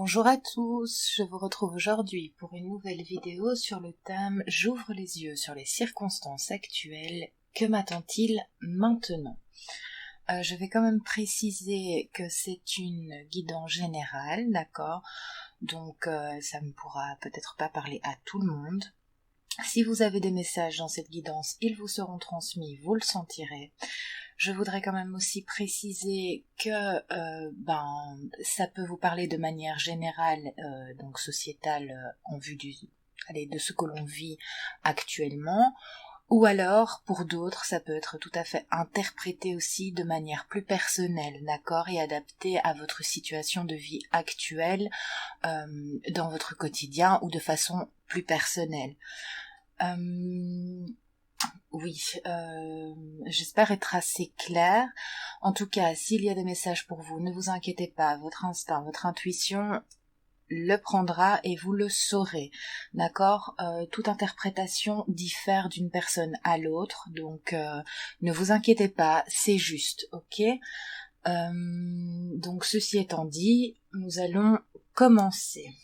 Bonjour à tous, je vous retrouve aujourd'hui pour une nouvelle vidéo sur le thème « J'ouvre les yeux sur les circonstances actuelles, que m'attend-il maintenant ?» Je vais quand même préciser que c'est une guidance générale, d'accord? Donc ça ne pourra peut-être pas parler à tout le monde. Si vous avez des messages dans cette guidance, ils vous seront transmis, vous le sentirez. Je voudrais quand même aussi préciser que ça peut vous parler de manière générale, donc sociétale, en vue de ce que l'on vit actuellement, ou alors pour d'autres ça peut être tout à fait interprété aussi de manière plus personnelle, d'accord, et adapté à votre situation de vie actuelle, dans votre quotidien ou de façon plus personnelle. Oui, j'espère être assez claire. En tout cas, s'il y a des messages pour vous, ne vous inquiétez pas, votre instinct, votre intuition le prendra et vous le saurez, d'accord? Toute interprétation diffère d'une personne à l'autre, donc ne vous inquiétez pas, c'est juste, ok? Donc ceci étant dit, nous allons commencer.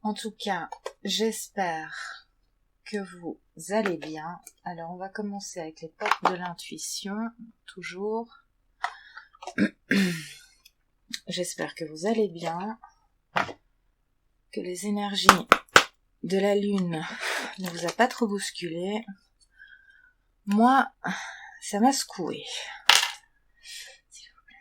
En tout cas, j'espère que vous allez bien. Alors on va commencer avec les portes de l'intuition, toujours. J'espère que vous allez bien, que les énergies de la lune ne vous a pas trop bousculé. Moi, ça m'a secoué. S'il vous plaît.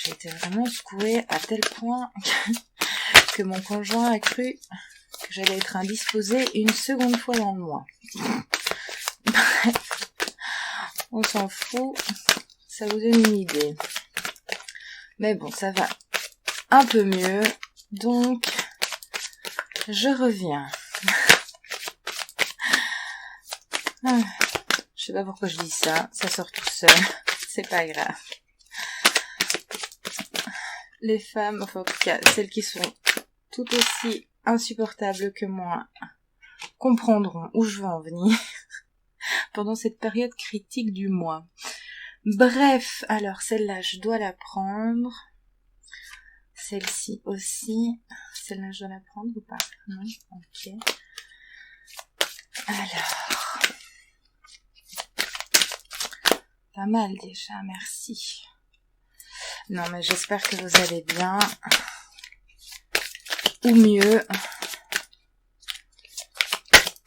J'ai été vraiment secouée à tel point que mon conjoint a cru que j'allais être indisposée une seconde fois dans le mois. Bref, on s'en fout, ça vous donne une idée. Mais bon, ça va un peu mieux, donc je reviens. Je sais pas pourquoi je dis ça, ça sort tout seul, c'est pas grave. Les femmes, enfin en tout cas celles qui sont tout aussi insupportables que moi, comprendront où je veux en venir pendant cette période critique du mois. Bref, alors celle-là je dois la prendre, celle-ci aussi, celle-là je dois la prendre ou pas? Non, ok. Alors, pas mal déjà, merci. Non mais j'espère que vous allez bien, ou mieux,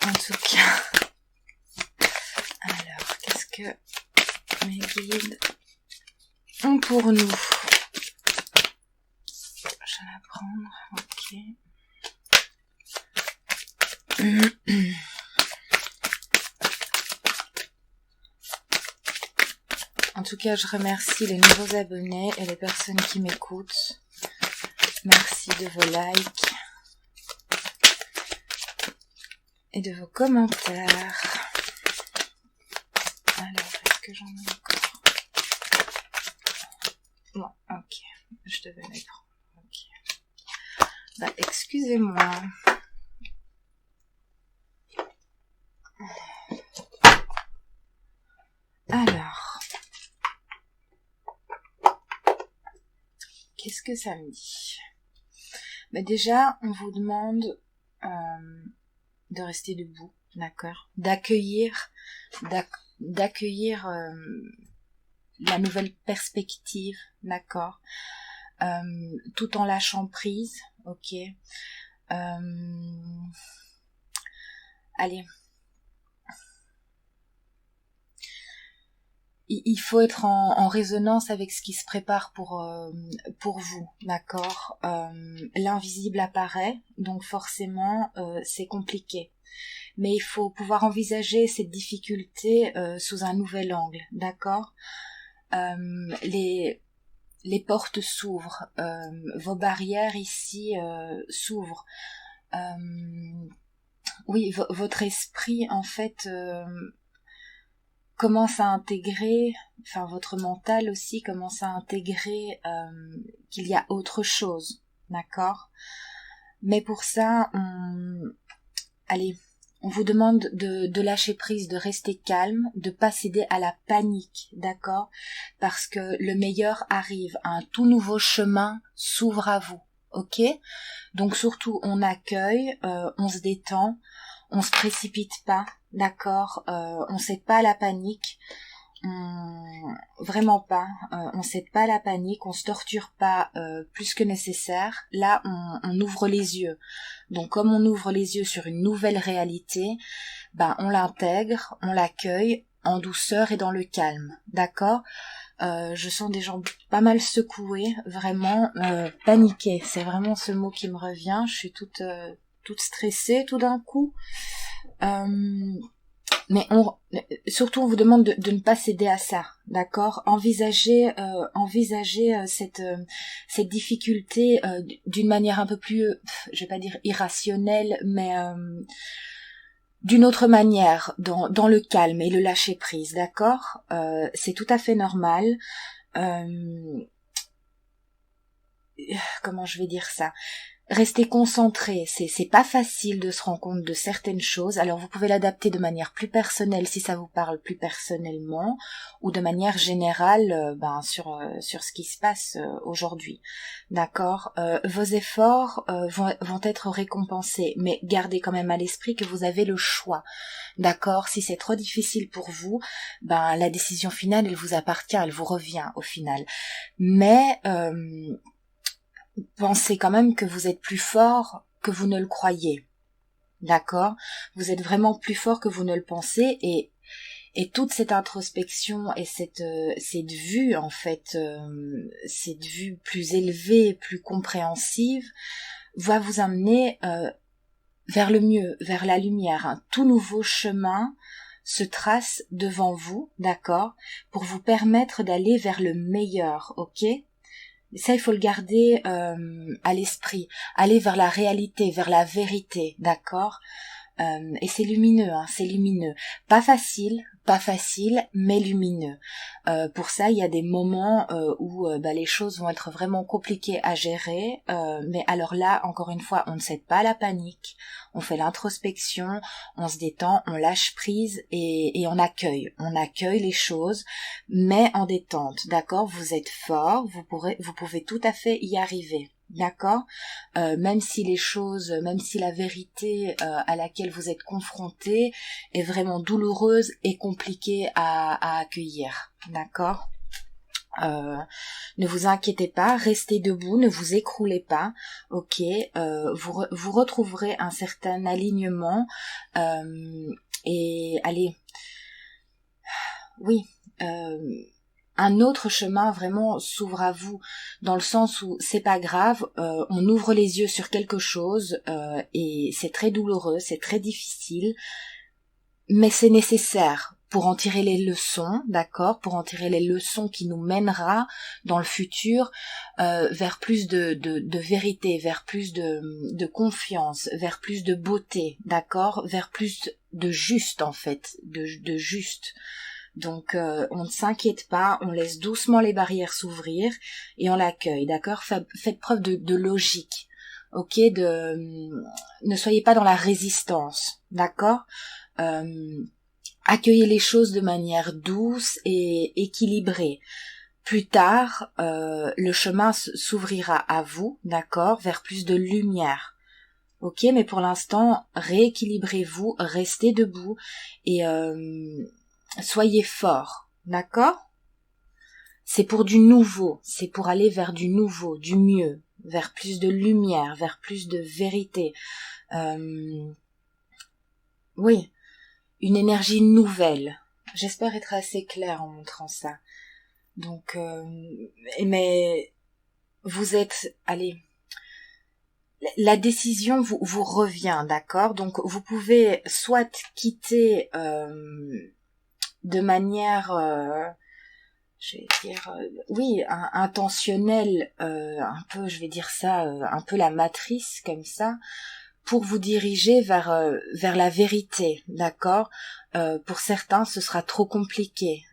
en tout cas. Alors, qu'est-ce que mes guides ont pour nous? Je vais la prendre, ok. En tout cas, je remercie les nouveaux abonnés et les personnes qui m'écoutent. Merci de vos likes et de vos commentaires. Alors, est-ce que j'en ai encore? Bon, ok. Je devais les prendre. Ok. Bah, excusez-moi. Alors, qu'est-ce que ça me dit? Bah déjà, on vous demande de rester debout, d'accord? D'accueillir la nouvelle perspective, d'accord? Tout en lâchant prise, ok? Allez. Il faut être en résonance avec ce qui se prépare pour vous, d'accord? L'invisible apparaît, donc forcément c'est compliqué. Mais il faut pouvoir envisager cette difficulté sous un nouvel angle, d'accord? Les portes s'ouvrent, vos barrières ici s'ouvrent. Oui, votre esprit en fait commence à intégrer, enfin votre mental aussi commence à intégrer qu'il y a autre chose, d'accord? Mais pour ça, on vous demande de lâcher prise, de rester calme, de pas céder à la panique, d'accord? Parce que le meilleur arrive, un tout nouveau chemin s'ouvre à vous, ok? Donc surtout, on accueille, on se détend, on se précipite pas, d'accord? On cède pas à la panique. Vraiment pas, on cède pas à la panique, on se torture pas plus que nécessaire. Là on ouvre les yeux, donc comme on ouvre les yeux sur une nouvelle réalité, ben on l'intègre, on l'accueille en douceur et dans le calme, d'accord? Je sens des gens pas mal secoués, vraiment paniqués, c'est vraiment ce mot qui me revient. Je suis toute stressée tout d'un coup. Mais surtout on vous demande de ne pas céder à ça, d'accord? Envisagez cette difficulté d'une manière un peu plus, je vais pas dire irrationnelle, mais d'une autre manière, dans le calme et le lâcher prise, d'accord? C'est tout à fait normal. Comment je vais dire ça? Rester concentré, c'est pas facile de se rendre compte de certaines choses. Alors vous pouvez l'adapter de manière plus personnelle si ça vous parle plus personnellement, ou de manière générale sur ce qui se passe aujourd'hui. D'accord? Vos efforts vont être récompensés, mais gardez quand même à l'esprit que vous avez le choix. D'accord? Si c'est trop difficile pour vous, la décision finale elle vous appartient, elle vous revient au final. Mais pensez quand même que vous êtes plus fort que vous ne le croyez. D'accord? Vous êtes vraiment plus fort que vous ne le pensez, et toute cette introspection et cette vue, en fait, cette vue plus élevée, plus compréhensive, va vous amener vers le mieux, vers la lumière. Un tout nouveau chemin se trace devant vous, d'accord? Pour vous permettre d'aller vers le meilleur, ok? Ça, il faut le garder à l'esprit. Aller vers la réalité, vers la vérité, d'accord? Et c'est lumineux, hein, c'est lumineux. Pas facile, mais lumineux. Pour ça, il y a des moments où les choses vont être vraiment compliquées à gérer. Mais alors là, encore une fois, on ne cède pas à la panique. On fait l'introspection, on se détend, on lâche prise et on accueille. On accueille les choses, mais en détente. D'accord? Vous êtes fort, vous pouvez tout à fait y arriver. D'accord? Même si la vérité à laquelle vous êtes confronté est vraiment douloureuse et compliquée à accueillir. D'accord? Ne vous inquiétez pas, restez debout, ne vous écroulez pas, ok? Vous retrouverez un certain alignement et allez, oui. Un autre chemin vraiment s'ouvre à vous, dans le sens où c'est pas grave, on ouvre les yeux sur quelque chose et c'est très douloureux, c'est très difficile, mais c'est nécessaire pour en tirer les leçons, d'accord, pour en tirer les leçons qui nous mènera dans le futur vers plus de vérité, vers plus de confiance, vers plus de beauté, d'accord, vers plus de juste en fait, de juste. Donc on ne s'inquiète pas, on laisse doucement les barrières s'ouvrir et on l'accueille, d'accord? Faites preuve de logique, ok? Ne soyez pas dans la résistance, d'accord? Accueillez les choses de manière douce et équilibrée. Plus tard, le chemin s'ouvrira à vous, d'accord? Vers plus de lumière. Ok, mais pour l'instant, rééquilibrez-vous, restez debout et soyez fort, d'accord? C'est pour du nouveau, c'est pour aller vers du nouveau, du mieux, vers plus de lumière, vers plus de vérité. Oui, une énergie nouvelle. J'espère être assez claire en montrant ça. Donc, mais vous êtes, allez, la décision vous revient, d'accord? Donc, vous pouvez soit quitter de manière, je vais dire, intentionnelle, un peu, je vais dire ça, un peu la matrice comme ça, pour vous diriger vers la vérité, d'accord? Pour certains, ce sera trop compliqué.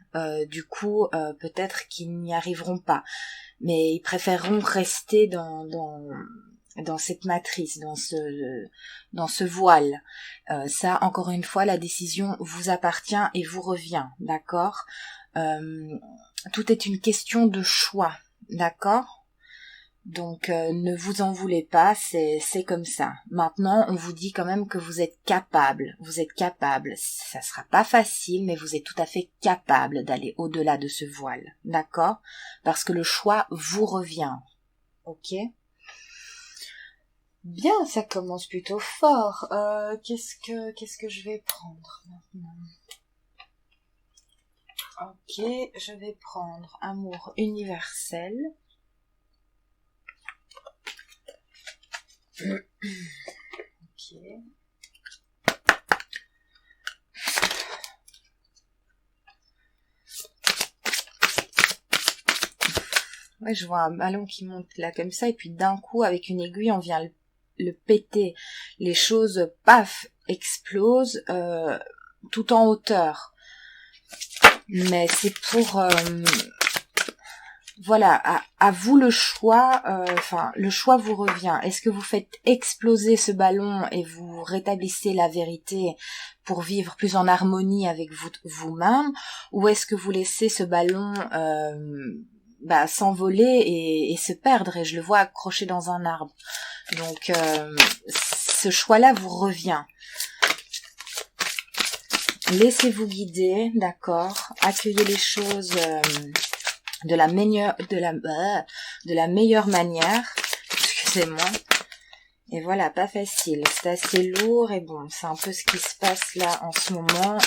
Du coup, peut-être qu'ils n'y arriveront pas, mais ils préféreront rester dans cette matrice, dans ce voile. Ça, encore une fois, la décision vous appartient et vous revient, d'accord? Tout est une question de choix, d'accord? Donc ne vous en voulez pas, c'est comme ça. Maintenant, on vous dit quand même que vous êtes capable. Ça sera pas facile, mais vous êtes tout à fait capable d'aller au-delà de ce voile, d'accord? Parce que le choix vous revient. Ok? Bien, ça commence plutôt fort. Qu'est-ce que je vais prendre maintenant? Ok, je vais prendre amour universel. Ok. Ouais, je vois un ballon qui monte là comme ça et puis d'un coup avec une aiguille on vient le péter. Les choses, paf, explosent tout en hauteur. Mais c'est pour voilà, à vous le choix, le choix vous revient. Est-ce que vous faites exploser ce ballon et vous rétablissez la vérité pour vivre plus en harmonie avec vous-même, ou est-ce que vous laissez ce ballon s'envoler et se perdre, et je le vois accroché dans un arbre. Donc ce choix-là vous revient. Laissez-vous guider, d'accord, accueillez les choses de la meilleure manière, excusez-moi. Et voilà, pas facile, c'est assez lourd et bon, c'est un peu ce qui se passe là en ce moment.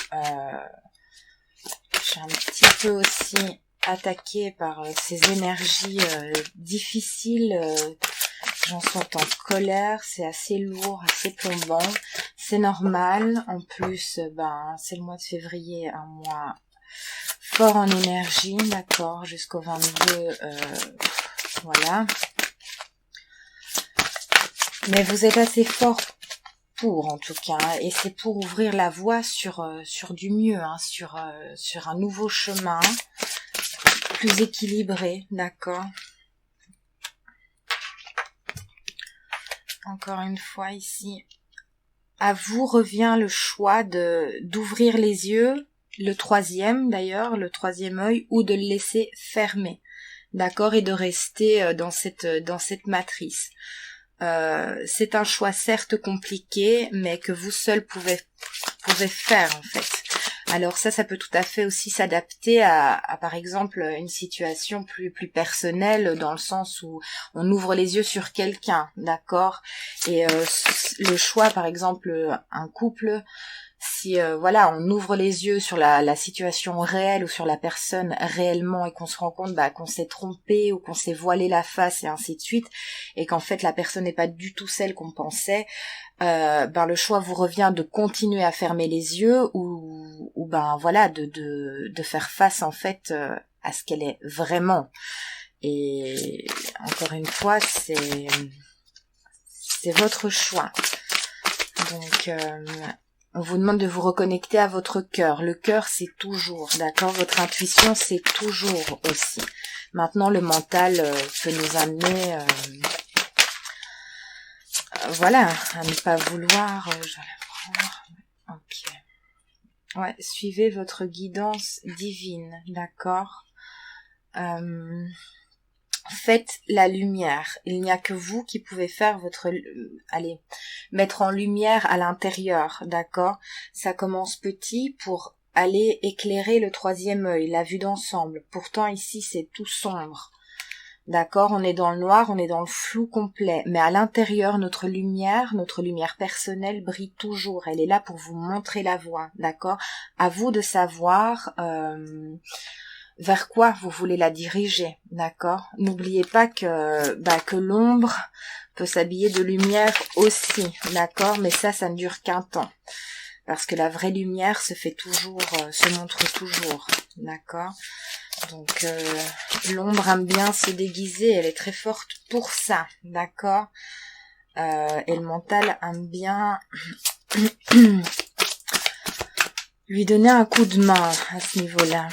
Je suis un petit peu aussi attaquée par ces énergies difficiles. J'en sens en colère, c'est assez lourd, assez plombant. C'est normal, en plus, c'est le mois de février, un mois fort en énergie, d'accord, jusqu'au 22, voilà. Mais vous êtes assez fort pour, en tout cas, et c'est pour ouvrir la voie sur du mieux, hein, sur un nouveau chemin, plus équilibré, d'accord. Encore une fois ici, à vous revient le choix d'ouvrir les yeux, le troisième œil, ou de le laisser fermer, d'accord, et de rester dans cette matrice. C'est un choix certes compliqué, mais que vous seul pouvez faire en fait. Alors ça peut tout à fait aussi s'adapter à par exemple une situation plus personnelle, dans le sens où on ouvre les yeux sur quelqu'un, d'accord, et le choix, par exemple un couple, si on ouvre les yeux sur la situation réelle ou sur la personne réellement, et qu'on se rend compte qu'on s'est trompé ou qu'on s'est voilé la face et ainsi de suite, et qu'en fait la personne n'est pas du tout celle qu'on pensait, le choix vous revient de continuer à fermer les yeux ou de faire face en fait à ce qu'elle est vraiment. Et encore une fois, c'est votre choix. Donc on vous demande de vous reconnecter à votre cœur. Le cœur, c'est toujours, d'accord, votre intuition, c'est toujours aussi. Maintenant, le mental peut nous amener à ne pas vouloir. Je vais la prendre. Ok. Ouais, suivez votre guidance divine, d'accord. Faites la lumière. Il n'y a que vous qui pouvez faire mettre en lumière à l'intérieur, d'accord. Ça commence petit pour aller éclairer le troisième œil, la vue d'ensemble. Pourtant ici c'est tout sombre, d'accord. On est dans le noir, on est dans le flou complet, mais à l'intérieur notre lumière personnelle brille toujours. Elle est là pour vous montrer la voie, d'accord. À vous de savoir vers quoi vous voulez la diriger, d'accord. N'oubliez pas que l'ombre peut s'habiller de lumière aussi, d'accord, mais ça ne dure qu'un temps, parce que la vraie lumière se montre toujours, d'accord. Donc l'ombre aime bien se déguiser, elle est très forte pour ça, d'accord. Et le mental aime bien lui donner un coup de main à ce niveau-là.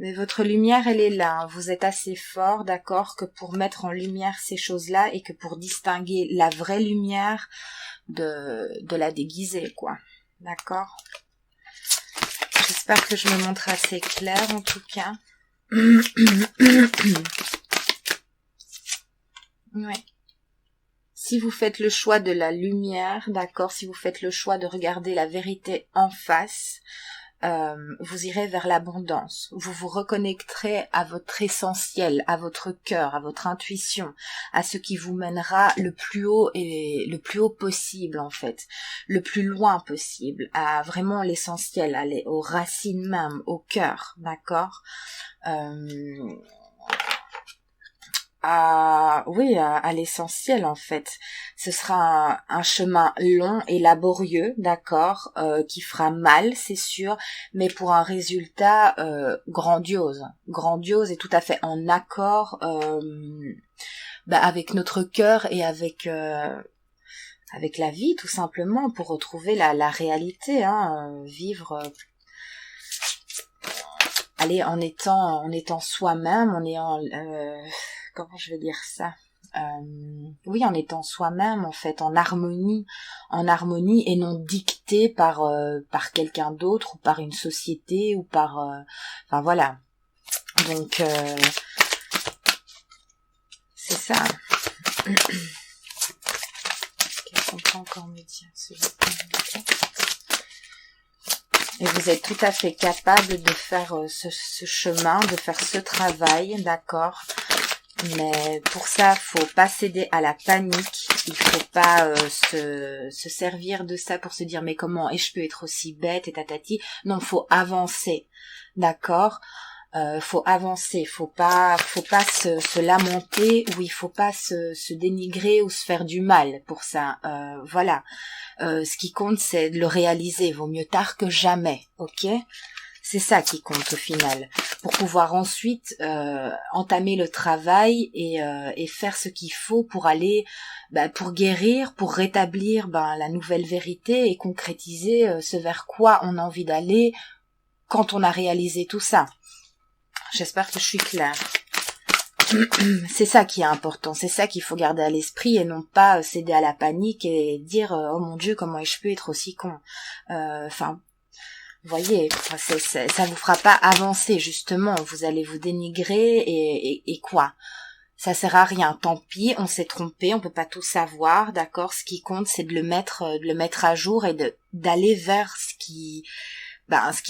Mais votre lumière, elle est là. Vous êtes assez fort, d'accord, que pour mettre en lumière ces choses-là et que pour distinguer la vraie lumière de la déguisée, quoi. D'accord? J'espère que je me montre assez claire, en tout cas. Ouais. Si vous faites le choix de la lumière, d'accord, si vous faites le choix de regarder la vérité en face, vous irez vers l'abondance. Vous vous reconnecterez à votre essentiel, à votre cœur, à votre intuition, à ce qui vous mènera le plus haut et le plus haut possible en fait, le plus loin possible, à vraiment l'essentiel, aller aux racines même, au cœur, d'accord. À l'essentiel en fait. Ce sera un chemin long et laborieux, d'accord, qui fera mal, c'est sûr, mais pour un résultat grandiose et tout à fait en accord avec notre cœur et avec la vie tout simplement, pour retrouver la réalité, vivre. Allez, en étant soi-même, comment je vais dire ça, oui, en étant soi-même, en fait, en harmonie et non dicté par quelqu'un d'autre ou par une société ou par enfin voilà. Donc c'est ça. Qu'est-ce qu'on peut encore me dire, et vous êtes tout à fait capable de faire ce chemin, de faire ce travail, d'accord. Mais pour ça, faut pas céder à la panique. Il faut pas se servir de ça pour se dire mais comment je peux être aussi bête et tatati. Non, faut avancer, d'accord. Faut avancer, faut pas se lamenter, ou il faut pas se dénigrer ou se faire du mal pour ça. Voilà. Ce qui compte, c'est de le réaliser. Vaut mieux tard que jamais, ok? C'est ça qui compte au final, pour pouvoir ensuite entamer le travail et faire ce qu'il faut pour aller, pour guérir, pour rétablir la nouvelle vérité et concrétiser ce vers quoi on a envie d'aller quand on a réalisé tout ça. J'espère que je suis claire. C'est ça qui est important, c'est ça qu'il faut garder à l'esprit et non pas céder à la panique et dire oh mon Dieu, comment je peux être aussi con. Vous voyez, ça vous fera pas avancer justement. Vous allez vous dénigrer et quoi. Ça sert à rien. Tant pis, on s'est trompé, on peut pas tout savoir, d'accord. Ce qui compte, c'est de le mettre à jour et d'aller vers ce qui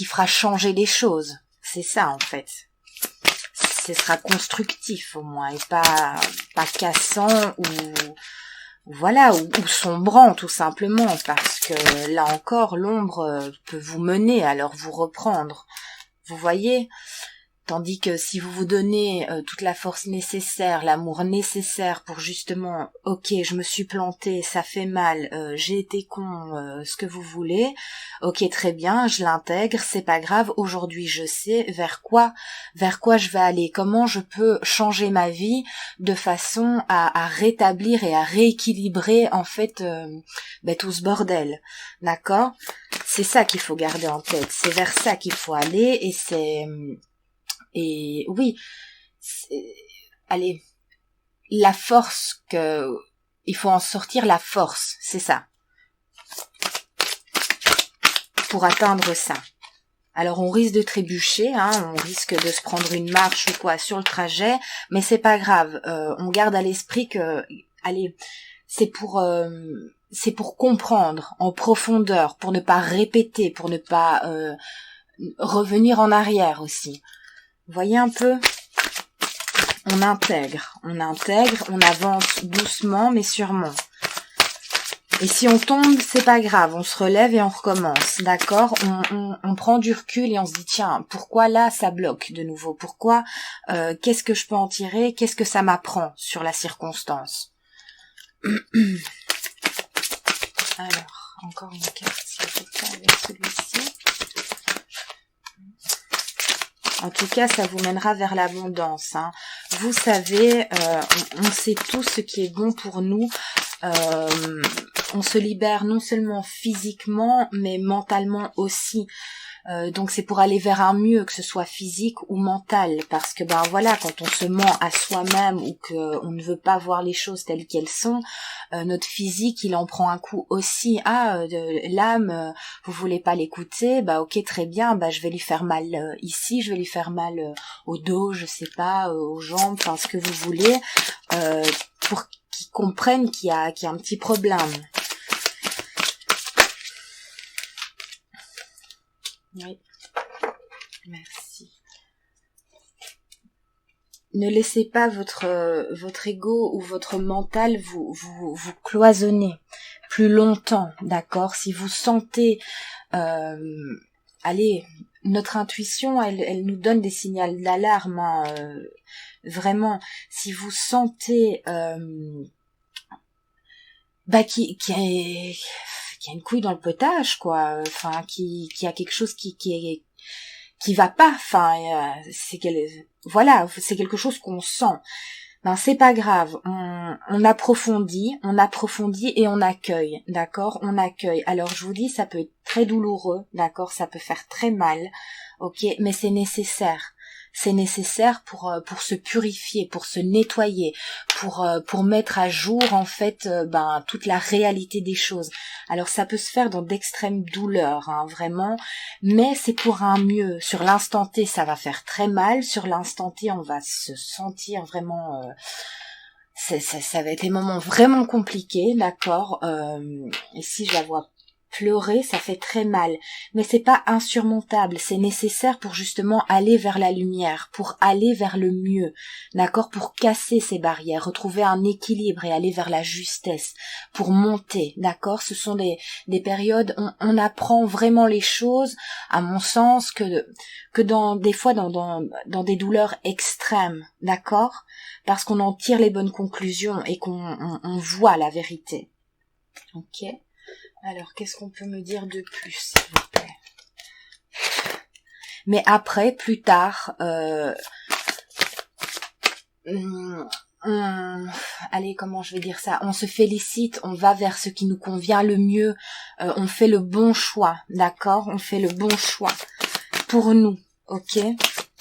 fera changer les choses. C'est ça en fait. Ce sera constructif au moins et pas cassant ou sombrant tout simplement, parce que là encore l'ombre peut vous mener, alors vous reprendre. Vous voyez? Tandis que si vous vous donnez toute la force nécessaire, l'amour nécessaire pour justement, ok, je me suis plantée, ça fait mal, j'ai été con, ce que vous voulez, ok, très bien, je l'intègre, c'est pas grave, aujourd'hui je sais vers quoi je vais aller, comment je peux changer ma vie de façon à rétablir et à rééquilibrer en fait tout ce bordel, d'accord? C'est ça qu'il faut garder en tête, c'est vers ça qu'il faut aller et oui, allez, la force il faut en sortir la force, c'est ça. Pour atteindre ça. Alors on risque de trébucher, on risque de se prendre une marche ou quoi sur le trajet, mais c'est pas grave. On garde à l'esprit que, allez, c'est pour comprendre en profondeur, pour ne pas répéter, pour ne pas revenir en arrière aussi. Vous voyez un peu? On intègre, on avance doucement mais sûrement. Et si on tombe, c'est pas grave, on se relève et on recommence, d'accord? On prend du recul et on se dit tiens, pourquoi là ça bloque de nouveau? Pourquoi qu'est-ce que je peux en tirer? Qu'est-ce que ça m'apprend sur la circonstance? Alors, encore une carte s'il vous plaît avec celui-ci. En tout cas, ça vous mènera vers l'abondance. Vous savez, on sait tout ce qui est bon pour nous. On se libère non seulement physiquement, mais mentalement aussi. Donc c'est pour aller vers un mieux, que ce soit physique ou mental, parce que ben voilà, quand on se ment à soi-même ou que on ne veut pas voir les choses telles qu'elles sont, notre physique il en prend un coup aussi. L'âme, vous voulez pas l'écouter, bah ok, très bien, bah je vais lui faire mal ici, je vais lui faire mal au dos, je sais pas, aux jambes, enfin ce que vous voulez, pour qu'ils comprennent qu'il y a un petit problème. Oui, merci. Ne laissez pas votre ego ou votre mental vous cloisonner plus longtemps, d'accord? Si vous sentez, allez, notre intuition, elle nous donne des signaux d'alarme, hein, vraiment. Si vous sentez, qu'il y a une couille dans le potage, quoi. Enfin, qui a quelque chose qui va pas. Enfin, c'est quelque chose qu'on sent. Ben c'est pas grave. On approfondit et on accueille, d'accord. On accueille. Alors je vous dis, ça peut être très douloureux, d'accord. Ça peut faire très mal, ok. Mais c'est nécessaire. C'est nécessaire pour se purifier, pour se nettoyer, pour mettre à jour en fait toute la réalité des choses. Alors ça peut se faire dans d'extrêmes douleurs, hein, vraiment, mais c'est pour un mieux. Sur l'instant T, ça va faire très mal. Sur l'instant T, on va se sentir vraiment ça va être des moments vraiment compliqués, d'accord. Ici, je la vois pleurer, ça fait très mal, mais c'est pas insurmontable, c'est nécessaire pour justement aller vers la lumière, pour aller vers le mieux, d'accord, pour casser ces barrières, retrouver un équilibre et aller vers la justesse, pour monter, d'accord. Ce sont des périodes où on apprend vraiment les choses, à mon sens, que dans des fois dans des douleurs extrêmes, d'accord, parce qu'on en tire les bonnes conclusions et qu'on voit la vérité. Ok. Alors, qu'est-ce qu'on peut me dire de plus, s'il vous plaît? Mais après, plus tard, allez, comment je vais dire ça? On se félicite, on va vers ce qui nous convient le mieux, on fait le bon choix, d'accord? On fait le bon choix pour nous, ok?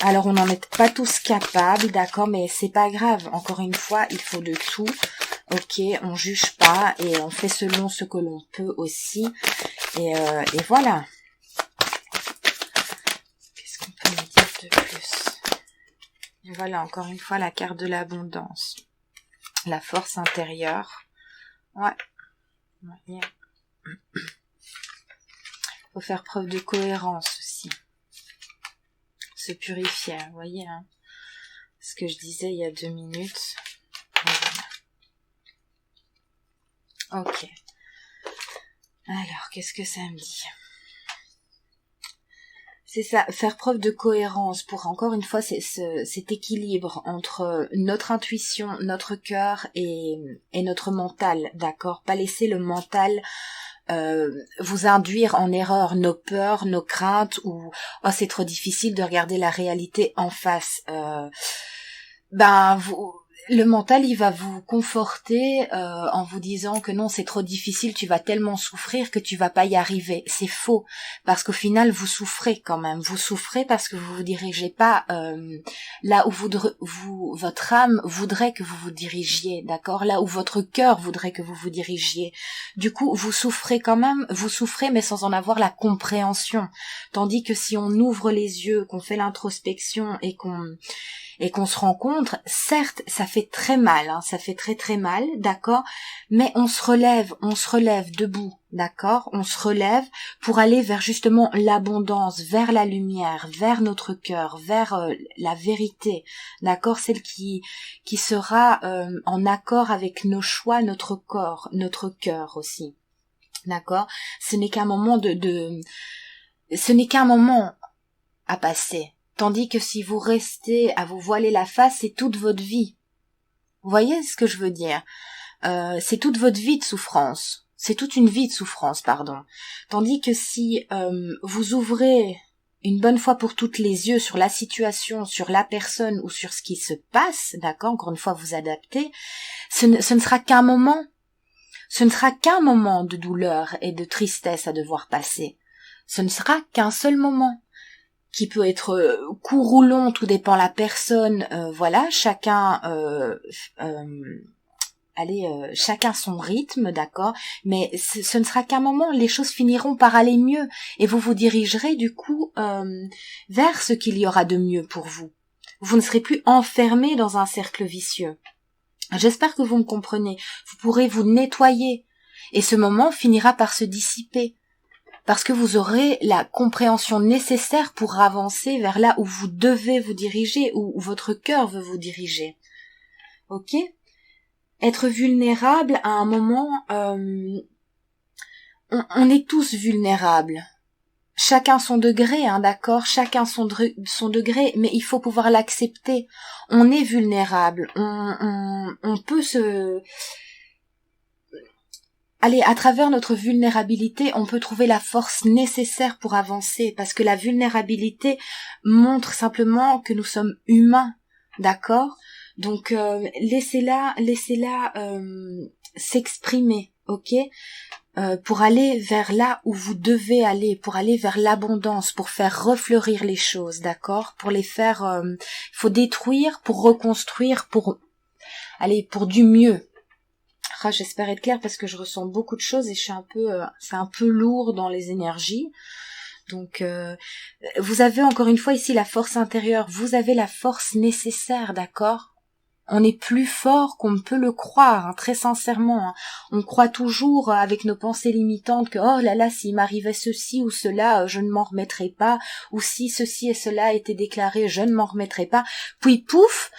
Alors, on n'en est pas tous capables, d'accord? Mais c'est pas grave. Encore une fois, il faut de tout. Ok, on juge pas et on fait selon ce que l'on peut aussi. Et voilà. Qu'est-ce qu'on peut me dire de plus? Et voilà, encore une fois, la carte de l'abondance. La force intérieure. Ouais. Faut faire preuve de cohérence aussi. Se purifier, vous voyez, hein. Ce que je disais il y a 2 minutes. Ok. Alors, qu'est-ce que ça me dit? C'est ça, faire preuve de cohérence pour, encore une fois, cet équilibre entre notre intuition, notre cœur et notre mental, d'accord? Pas laisser le mental vous induire en erreur, nos peurs, nos craintes, ou oh c'est trop difficile de regarder la réalité en face. Le mental, il va vous conforter en vous disant que non, c'est trop difficile, tu vas tellement souffrir que tu vas pas y arriver. C'est faux, parce qu'au final, vous souffrez quand même. Vous souffrez parce que vous vous dirigez pas là où votre âme voudrait que vous vous dirigiez, d'accord? Là où votre cœur voudrait que vous vous dirigiez. Du coup, vous souffrez quand même, vous souffrez, mais sans en avoir la compréhension. Tandis que si on ouvre les yeux, qu'on fait l'introspection et qu'on se rencontre, certes, ça fait très mal, hein, ça fait très très mal, d'accord, mais on se relève debout, d'accord, on se relève pour aller vers justement l'abondance, vers la lumière, vers notre cœur, vers la vérité, d'accord, celle qui sera en accord avec nos choix, notre corps, notre cœur aussi, d'accord. Ce n'est qu'un moment ce n'est qu'un moment à passer. Tandis que si vous restez à vous voiler la face, c'est toute votre vie. Vous voyez ce que je veux dire? C'est toute votre vie de souffrance. C'est toute une vie de souffrance, pardon. Tandis que si vous ouvrez une bonne fois pour toutes les yeux sur la situation, sur la personne ou sur ce qui se passe, d'accord, encore une fois vous adaptez, ce ne sera qu'un moment. Ce ne sera qu'un moment de douleur et de tristesse à devoir passer. Ce ne sera qu'un seul moment, qui peut être court ou long, tout dépend la personne, voilà, chacun chacun son rythme, d'accord, mais ce ne sera qu'un moment, les choses finiront par aller mieux et vous vous dirigerez du coup vers ce qu'il y aura de mieux pour vous. Vous ne serez plus enfermé dans un cercle vicieux. J'espère que vous me comprenez. Vous pourrez vous nettoyer et ce moment finira par se dissiper parce que vous aurez la compréhension nécessaire pour avancer vers là où vous devez vous diriger, où votre cœur veut vous diriger. Ok ? Être vulnérable à un moment, on est tous vulnérables. Chacun son degré, hein, d'accord, chacun son degré, mais il faut pouvoir l'accepter. On est vulnérable, on peut se... Allez, à travers notre vulnérabilité, on peut trouver la force nécessaire pour avancer, parce que la vulnérabilité montre simplement que nous sommes humains, d'accord ? Donc laissez-la s'exprimer, ok ? Pour aller vers là où vous devez aller, pour aller vers l'abondance, pour faire refleurir les choses, d'accord ? Pour les faire, faut détruire pour reconstruire, pour du mieux. Ah, j'espère être claire parce que je ressens beaucoup de choses et je suis c'est un peu lourd dans les énergies. Donc, vous avez encore une fois ici la force intérieure. Vous avez la force nécessaire, d'accord ? On est plus fort qu'on ne peut le croire, hein, très sincèrement. Hein. On croit toujours avec nos pensées limitantes que oh là là, s'il m'arrivait ceci ou cela, je ne m'en remettrai pas. Ou si ceci et cela a été déclaré, je ne m'en remettrai pas. Puis pouf,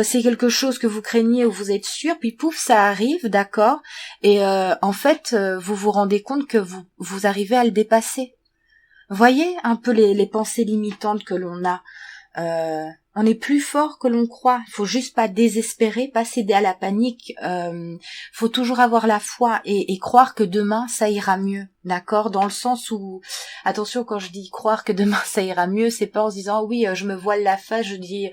c'est quelque chose que vous craignez ou vous êtes sûr. Puis pouf, ça arrive, d'accord. Et en fait, vous vous rendez compte que vous arrivez à le dépasser. Voyez un peu les pensées limitantes que l'on a. On est plus fort que l'on croit. Il faut juste pas désespérer, pas céder à la panique. Faut toujours avoir la foi et croire que demain ça ira mieux, d'accord ? Dans le sens où, attention, quand je dis croire que demain ça ira mieux, c'est pas en se disant oui, je me voile la face, je dis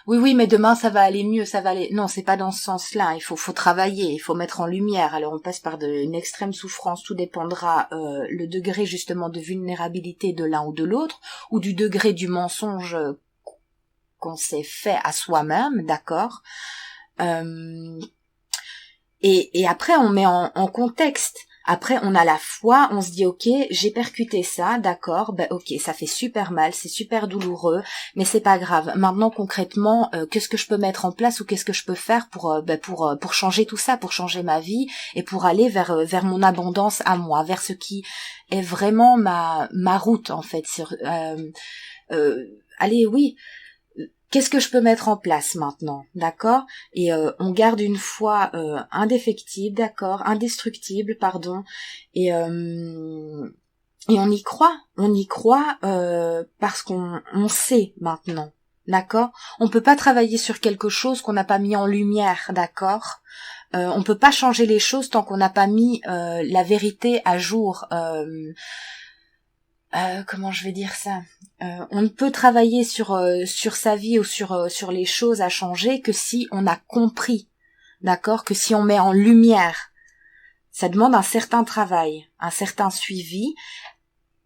oui, mais demain ça va aller mieux, ça va aller. Non, c'est pas dans ce sens-là. Il faut travailler, il faut mettre en lumière. Alors on passe par une extrême souffrance. Tout dépendra le degré justement de vulnérabilité de l'un ou de l'autre, ou du degré du mensonge qu'on s'est fait à soi-même, d'accord, et après on met en contexte. Après on a la foi, on se dit ok, j'ai percuté ça, d'accord, ok, ça fait super mal, c'est super douloureux, mais c'est pas grave. Maintenant concrètement, qu'est-ce que je peux mettre en place ou qu'est-ce que je peux faire pour changer tout ça, pour changer ma vie et pour aller vers mon abondance à moi, vers ce qui est vraiment ma route en fait. Allez, oui. Qu'est-ce que je peux mettre en place maintenant, d'accord ? Et on garde une foi indéfectible, d'accord, indestructible, pardon, et on y croit parce qu'on sait maintenant, d'accord ? On peut pas travailler sur quelque chose qu'on n'a pas mis en lumière, d'accord ? On peut pas changer les choses tant qu'on n'a pas mis la vérité à jour. Comment je vais dire ça ? On ne peut travailler sur sa vie ou sur les choses à changer que si on a compris, d'accord ? Que si on met en lumière. Ça demande un certain travail, un certain suivi.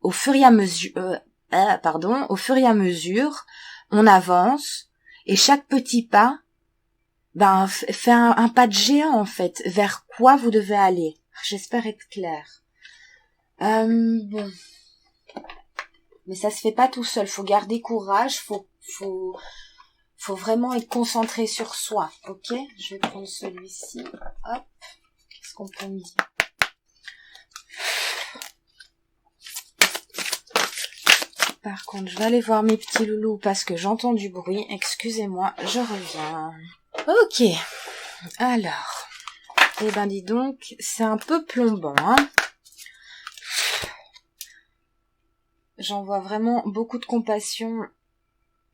Au fur et à mesure, on avance et chaque petit pas, fait un pas de géant en fait. Vers quoi vous devez aller ? J'espère être claire. Bon. Mais ça se fait pas tout seul, faut garder courage, faut vraiment être concentré sur soi, ok ? Je vais prendre celui-ci, hop, qu'est-ce qu'on peut me dire ? Par contre, je vais aller voir mes petits loulous parce que j'entends du bruit, excusez-moi, je reviens. Ok, alors, eh ben dis donc, c'est un peu plombant, hein ? J'envoie vraiment beaucoup de compassion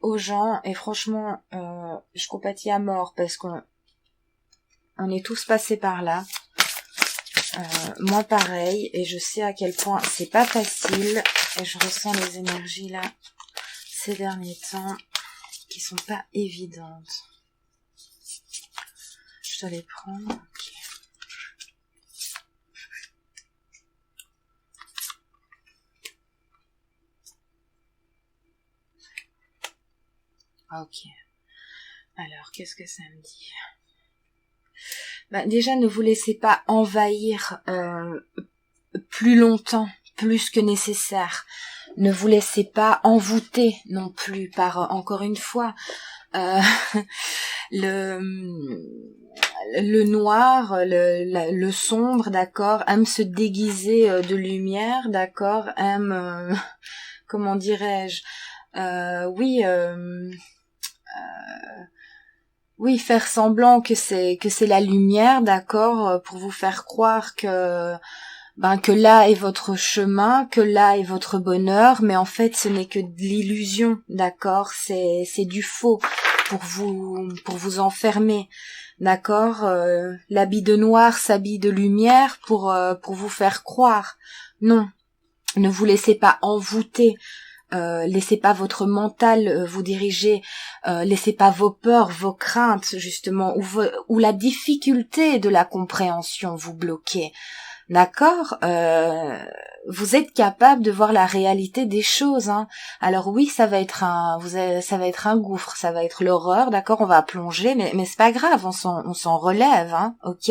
aux gens et franchement je compatis à mort parce qu'on est tous passés par là, moi pareil, et je sais à quel point c'est pas facile et je ressens les énergies là ces derniers temps qui sont pas évidentes. Je dois les prendre. Okay. Ok. Alors, qu'est-ce que ça me dit? Déjà, ne vous laissez pas envahir plus longtemps, plus que nécessaire. Ne vous laissez pas envoûter non plus par, encore une fois, le noir, le sombre, d'accord, aime se déguiser de lumière, d'accord, aime, comment dirais-je, oui, faire semblant que c'est la lumière, d'accord, pour vous faire croire que là est votre chemin, que là est votre bonheur, mais en fait ce n'est que de l'illusion, d'accord, c'est du faux pour vous enfermer, d'accord, l'habit de noir s'habille de lumière pour vous faire croire. Non, ne vous laissez pas envoûter. Laissez pas votre mental vous diriger, laissez pas vos peurs, vos craintes justement, ou la difficulté de la compréhension vous bloquer. D'accord, vous êtes capable de voir la réalité des choses, hein. Alors oui, ça va être un gouffre, ça va être l'horreur, d'accord, on va plonger, mais c'est pas grave, on s'en relève, hein, ok.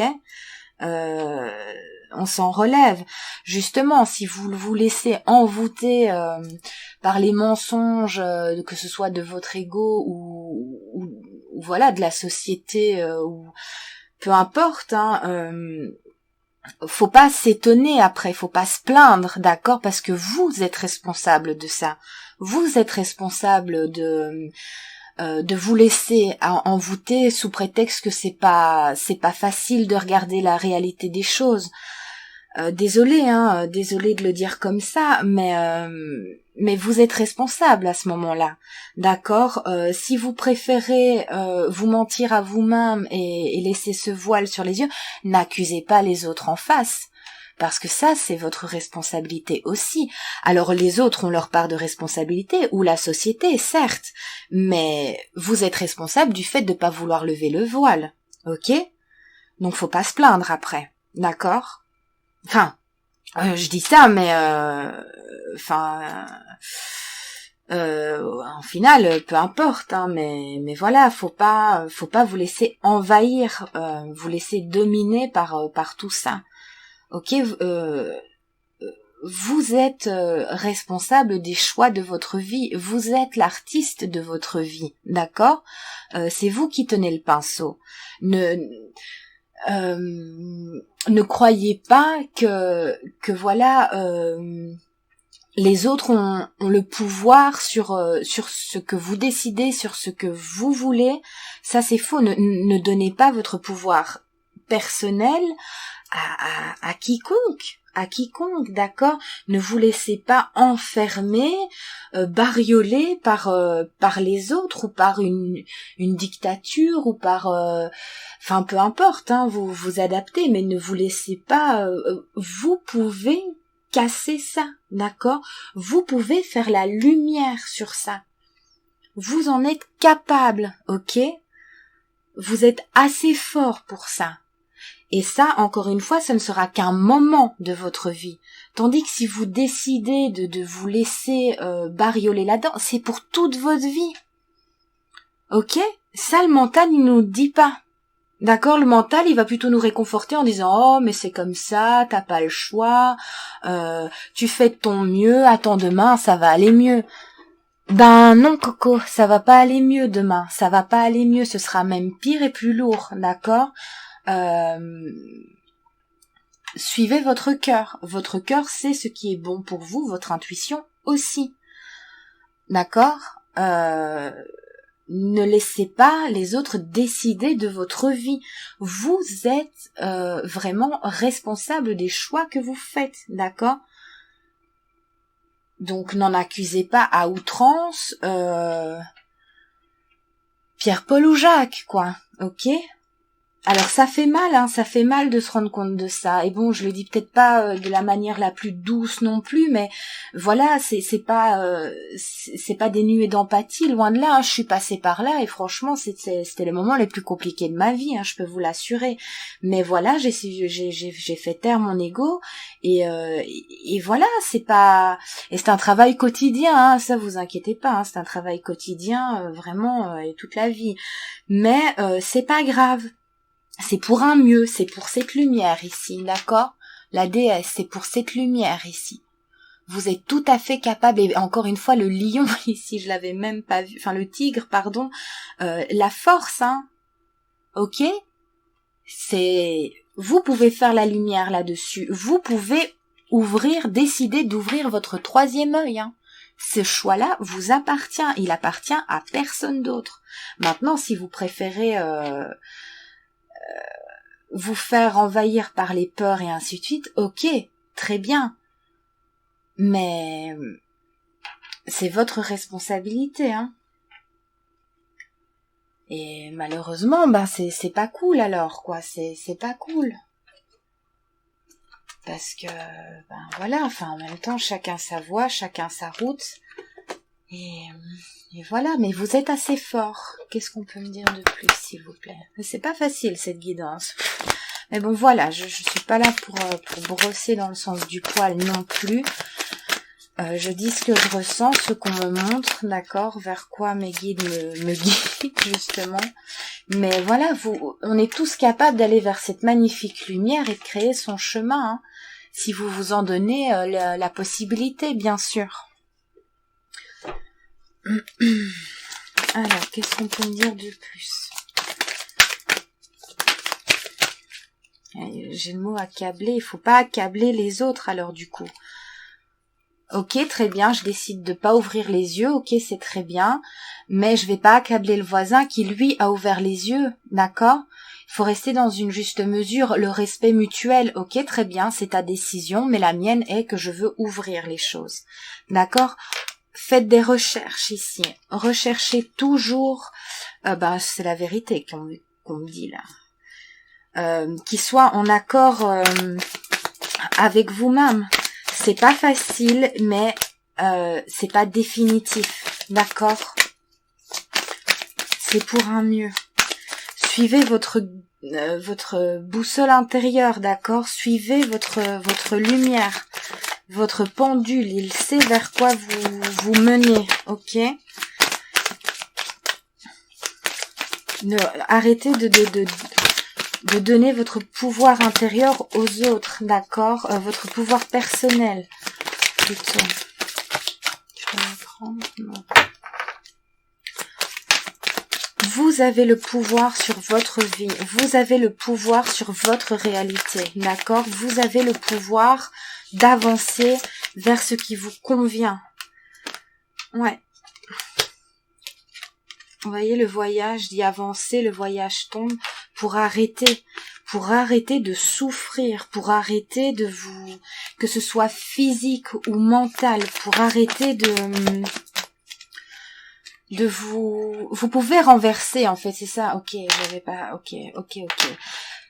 On s'en relève. Justement, si vous vous laissez envoûter par les mensonges, que ce soit de votre ego ou voilà de la société, ou peu importe, hein, faut pas s'étonner après, faut pas se plaindre, d'accord, parce que vous êtes responsable de ça. Vous êtes responsable de vous laisser envoûter sous prétexte que c'est pas facile de regarder la réalité des choses. Désolée de le dire comme ça, mais vous êtes responsable à ce moment-là, d'accord. Si vous préférez vous mentir à vous-même et laisser ce voile sur les yeux, n'accusez pas les autres en face, parce que ça c'est votre responsabilité aussi. Alors les autres ont leur part de responsabilité, ou la société, certes, mais vous êtes responsable du fait de pas vouloir lever le voile, ok. Donc faut pas se plaindre après, d'accord. Enfin, je dis ça, mais en final, peu importe, hein, mais voilà, faut pas vous laisser envahir, vous laisser dominer par tout ça. Ok, vous êtes responsable des choix de votre vie, vous êtes l'artiste de votre vie, d'accord. C'est vous qui tenez le pinceau. Ne croyez pas que voilà, les autres ont le pouvoir sur ce que vous décidez, sur ce que vous voulez. Ça c'est faux. Ne donnez pas votre pouvoir personnel à quiconque, d'accord. Ne vous laissez pas enfermer, barrioler par les autres, ou par une dictature, ou par enfin peu importe, hein, vous adaptez, mais ne vous laissez pas, vous pouvez casser ça, d'accord. Vous pouvez faire la lumière sur ça, vous en êtes capable, ok. Vous êtes assez fort pour ça. Et ça, encore une fois, ce ne sera qu'un moment de votre vie. Tandis que si vous décidez de vous laisser barioler là-dedans, c'est pour toute votre vie. Ok? Ça, le mental, il nous dit pas. D'accord? Le mental, il va plutôt nous réconforter en disant « Oh, mais c'est comme ça, t'as pas le choix, tu fais de ton mieux, attends demain, ça va aller mieux. » Ben non, Coco, ça va pas aller mieux demain, ça va pas aller mieux, ce sera même pire et plus lourd, d'accord? Suivez votre cœur. Votre cœur sait ce qui est bon pour vous, votre intuition aussi. D'accord? Ne laissez pas les autres décider de votre vie. Vous êtes vraiment responsable des choix que vous faites, d'accord? Donc n'en accusez pas à outrance Pierre, Paul ou Jacques, quoi, ok? Alors ça fait mal, hein, ça fait mal de se rendre compte de ça. Et bon, je le dis peut-être pas de la manière la plus douce non plus, mais voilà, c'est pas dénué d'empathie, loin de là. Hein. Je suis passée par là et franchement, c'était les moments les plus compliqués de ma vie, hein, je peux vous l'assurer. Mais voilà, j'ai fait taire mon ego et voilà, c'est pas et c'est un travail quotidien, hein, ça vous inquiétez pas, hein, c'est un travail quotidien vraiment et toute la vie. Mais c'est pas grave. C'est pour un mieux, c'est pour cette lumière ici, d'accord? La déesse, c'est pour cette lumière ici. Vous êtes tout à fait capable, et encore une fois, le lion ici, je l'avais même pas vu, enfin le tigre, pardon, la force, hein, ok? Vous pouvez faire la lumière là-dessus, vous pouvez décider d'ouvrir votre troisième œil, hein. Ce choix-là vous appartient, il appartient à personne d'autre. Maintenant, si vous préférez vous faire envahir par les peurs et ainsi de suite, ok, très bien. Mais c'est votre responsabilité, hein. Et malheureusement, c'est pas cool alors, quoi, c'est pas cool. Parce que, voilà, enfin, en même temps, chacun sa voie, chacun sa route. Et voilà, mais vous êtes assez fort. Qu'est-ce qu'on peut me dire de plus, s'il vous plaît? C'est pas facile, cette guidance. Mais bon, voilà, je suis pas là pour brosser dans le sens du poil non plus. Je dis ce que je ressens, ce qu'on me montre, d'accord, vers quoi mes guides me guident, justement. Mais voilà, on est tous capables d'aller vers cette magnifique lumière et de créer son chemin, hein, si vous vous en donnez la possibilité, bien sûr. Alors, qu'est-ce qu'on peut me dire de plus? J'ai le mot accabler, il faut pas accabler les autres alors du coup. Ok, très bien, je décide de pas ouvrir les yeux, ok, c'est très bien, mais je vais pas accabler le voisin qui lui a ouvert les yeux, d'accord? Il faut rester dans une juste mesure, le respect mutuel, ok, très bien, c'est ta décision, mais la mienne est que je veux ouvrir les choses, d'accord? Faites des recherches ici, recherchez toujours, c'est la vérité qu'on me dit là, qui soit en accord avec vous-même. C'est pas facile, mais c'est pas définitif, d'accord? C'est pour un mieux. Suivez votre boussole intérieure, d'accord? Suivez votre lumière, votre pendule. Il sait vers quoi vous menez, ok? Arrêtez de donner votre pouvoir intérieur aux autres, d'accord? Votre pouvoir personnel, plutôt. Je vais prendre, non. Vous avez le pouvoir sur votre vie, vous avez le pouvoir sur votre réalité, d'accord? Vous avez le pouvoir d'avancer vers ce qui vous convient. Ouais. Vous voyez, le voyage dit avancer, le voyage tombe pour arrêter de souffrir, pour arrêter de que ce soit physique ou mental, pour arrêter vous pouvez renverser, en fait, c'est ça, ok,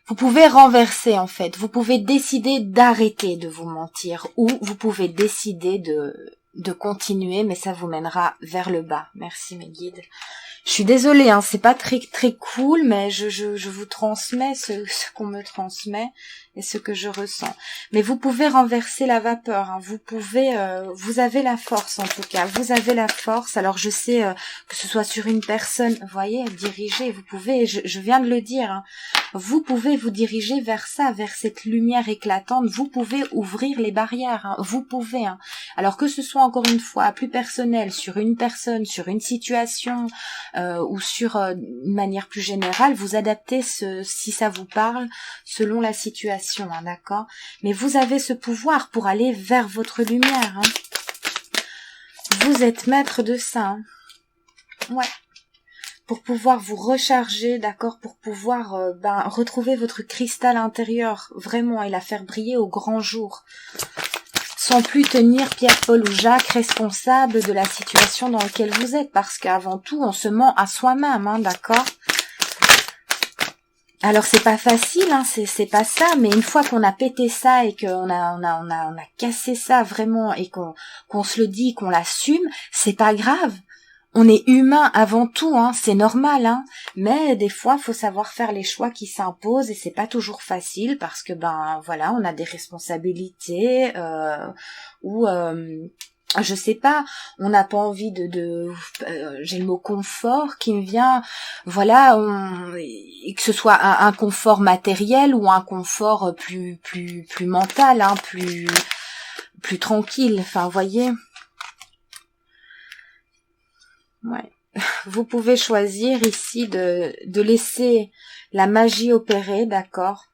vous pouvez renverser, en fait, vous pouvez décider d'arrêter de vous mentir, ou vous pouvez décider de continuer, mais ça vous mènera vers le bas. Merci mes guides. Je suis désolée, hein, c'est pas très très cool, mais je vous transmets ce qu'on me transmet et ce que je ressens. Mais vous pouvez renverser la vapeur, hein, vous avez la force en tout cas, vous avez la force. Alors je sais que ce soit sur une personne, vous voyez, diriger, vous pouvez, je viens de le dire, hein, vous pouvez vous diriger vers ça, vers cette lumière éclatante. Vous pouvez ouvrir les barrières, hein, vous pouvez. Hein. Alors que ce soit encore une fois plus personnel, sur une personne, sur une situation. Ou sur une manière plus générale, vous adaptez si ça vous parle selon la situation, hein, d'accord? Mais vous avez ce pouvoir pour aller vers votre lumière. Hein. Vous êtes maître de ça. Hein. Ouais. Pour pouvoir vous recharger, d'accord? Pour pouvoir retrouver votre cristal intérieur, vraiment, et la faire briller au grand jour. Sans plus tenir Pierre, Paul ou Jacques responsables de la situation dans laquelle vous êtes, parce qu'avant tout, on se ment à soi-même, hein, d'accord? Alors c'est pas facile, hein, c'est pas ça, mais une fois qu'on a pété ça et qu'on a cassé ça vraiment et qu'on se le dit, qu'on l'assume, c'est pas grave. On est humain avant tout, hein, c'est normal, hein. Mais des fois, faut savoir faire les choix qui s'imposent et c'est pas toujours facile parce que ben voilà, on a des responsabilités ou je sais pas, on n'a pas envie j'ai le mot confort qui me vient, voilà, et que ce soit un confort matériel ou un confort plus mental, hein, plus tranquille, enfin, vous voyez. Ouais. Vous pouvez choisir ici de laisser la magie opérer, d'accord,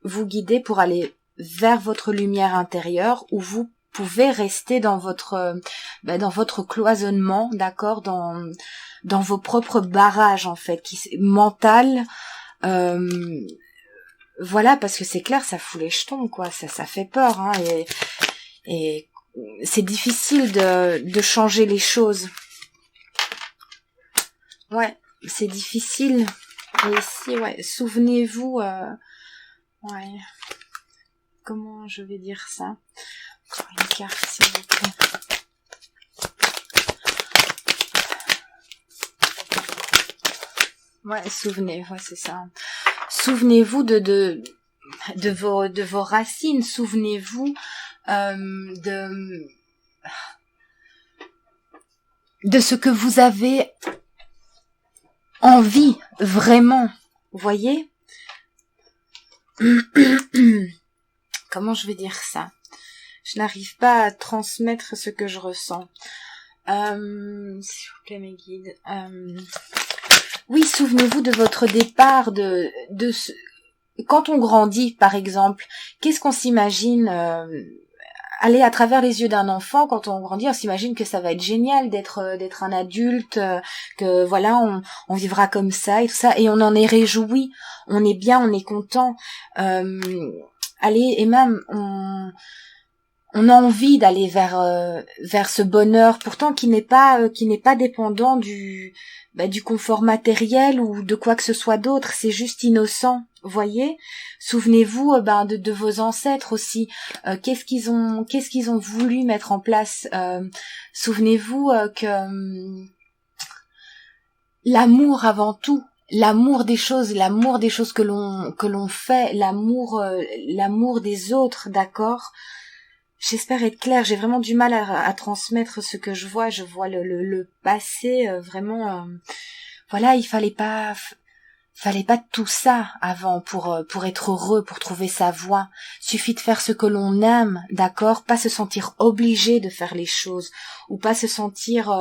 vous guider pour aller vers votre lumière intérieure ou vous pouvez rester dans votre cloisonnement, d'accord, dans vos propres barrages en fait, mental, voilà, parce que c'est clair, ça fout les jetons, quoi, ça fait peur, hein, et c'est difficile de changer les choses. Ouais, c'est difficile. Et ici, ouais, souvenez-vous, ouais, comment je vais dire ça? Encore une carte, s'il vous plaît. Ouais, ouais, c'est ça. Souvenez-vous de vos racines. Souvenez-vous de ce que vous avez envie vraiment. Vous voyez? Comment je vais dire ça? Je n'arrive pas à transmettre ce que je ressens. S'il vous plaît, mes guides. Oui, souvenez-vous de votre départ, quand on grandit, par exemple. Qu'est-ce qu'on s'imagine aller à travers les yeux d'un enfant? Quand on grandit, on s'imagine que ça va être génial d'être un adulte, que voilà, on vivra comme ça et tout ça, et on en est réjoui. On est bien, on est content. Allez, et même on a envie d'aller vers ce bonheur, pourtant qui n'est pas dépendant du confort matériel ou de quoi que ce soit d'autre. C'est juste innocent, voyez. Souvenez-vous de vos ancêtres aussi. Qu'est-ce qu'ils ont voulu mettre en place. Souvenez-vous que l'amour avant tout. L'amour des choses que l'on fait, l'amour des autres, d'accord. J'espère être claire, j'ai vraiment du mal à transmettre ce que je vois le passé, vraiment, voilà, il fallait pas tout ça avant pour être heureux, pour trouver sa voie. Suffit de faire ce que l'on aime, d'accord, pas se sentir obligé de faire les choses, ou pas se sentir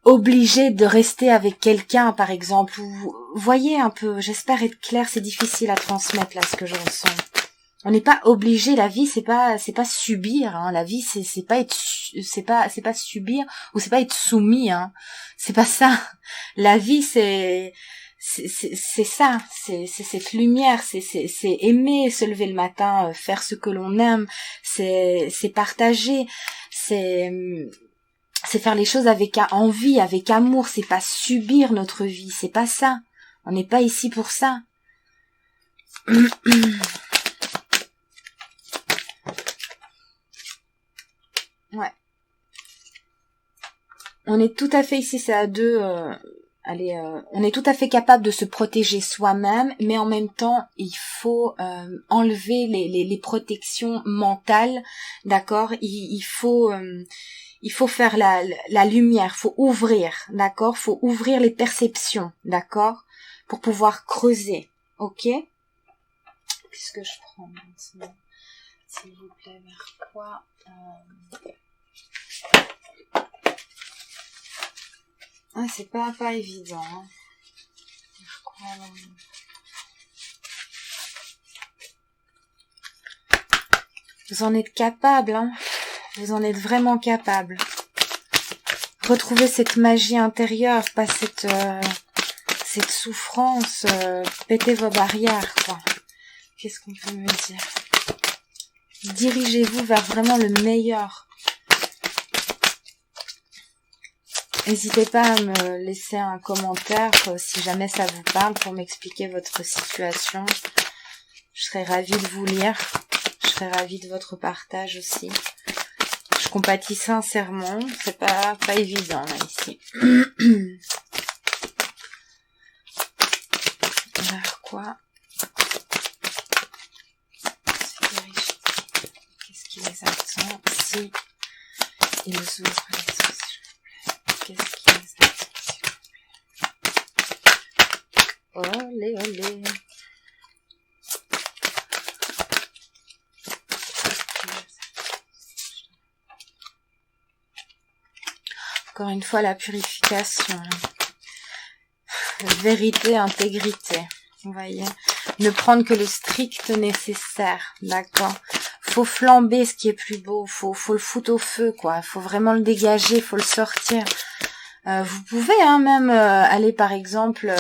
obligé de rester avec quelqu'un, par exemple. Vous voyez un peu, j'espère être claire, c'est difficile à transmettre là ce que je ressens. On n'est pas obligé, la vie c'est pas subir, hein. La vie c'est pas subir ou c'est pas être soumis, hein. C'est pas ça. La vie c'est ça, c'est cette lumière, c'est aimer se lever le matin, faire ce que l'on aime, c'est partager, c'est faire les choses avec envie, avec amour, c'est pas subir notre vie, c'est pas ça. On n'est pas ici pour ça. Ouais. On est tout à fait ici, c'est à deux. On est tout à fait capable de se protéger soi-même, mais en même temps, il faut enlever les protections mentales, d'accord. Il faut faire la lumière, faut ouvrir, d'accord. Faut ouvrir les perceptions, d'accord, pour pouvoir creuser, ok. Qu'est-ce que je prends maintenant, s'il vous plaît, vers quoi? Ah, c'est pas évident. Hein. Vous en êtes capable, hein. Vous en êtes vraiment capable. Retrouvez cette magie intérieure, pas cette souffrance. Pétez vos barrières, quoi. Qu'est-ce qu'on peut me dire? Dirigez-vous vers vraiment le meilleur. N'hésitez pas à me laisser un commentaire si jamais ça vous parle pour m'expliquer votre situation. Je serais ravie de vous lire. Je serais ravie de votre partage aussi. Je compatis sincèrement. C'est pas évident là ici. Vers quoi? Qu'est-ce qui les attend si ils ouvrent les yeux, s'il vous plaît? Qu'est-ce qui les attend, s'il vous plaît? Olé, olé. Encore une fois, la purification. Vérité, intégrité. Vous voyez? Ne prendre que le strict nécessaire. D'accord? Faut flamber ce qui est plus beau. Faut le foutre au feu, quoi. Faut vraiment le dégager. Faut le sortir. Vous pouvez, même aller, par exemple,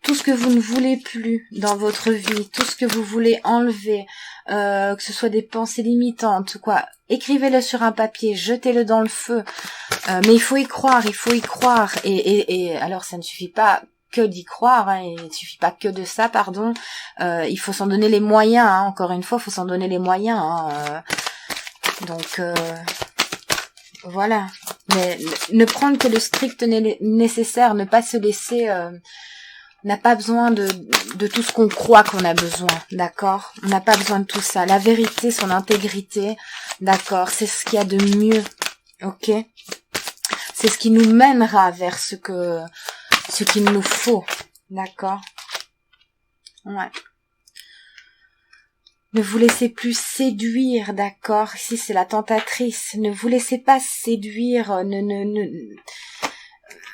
tout ce que vous ne voulez plus dans votre vie, tout ce que vous voulez enlever, que ce soit des pensées limitantes, quoi. Écrivez-le sur un papier, jetez-le dans le feu. Mais il faut y croire, Et alors, ça ne suffit pas que d'y croire, il ne suffit pas que de ça, pardon. Il faut s'en donner les moyens, encore une fois, il faut s'en donner les moyens. Donc, voilà. Mais ne prendre que le strict nécessaire, ne pas se laisser... n'a pas besoin de tout ce qu'on croit qu'on a besoin, d'accord? On n'a pas besoin de tout ça. La vérité, son intégrité, d'accord? C'est ce qu'il y a de mieux, ok? C'est ce qui nous mènera vers ce qu'il nous faut, d'accord? Ouais. Ne vous laissez plus séduire, d'accord? Ici, c'est la tentatrice. Ne vous laissez pas séduire,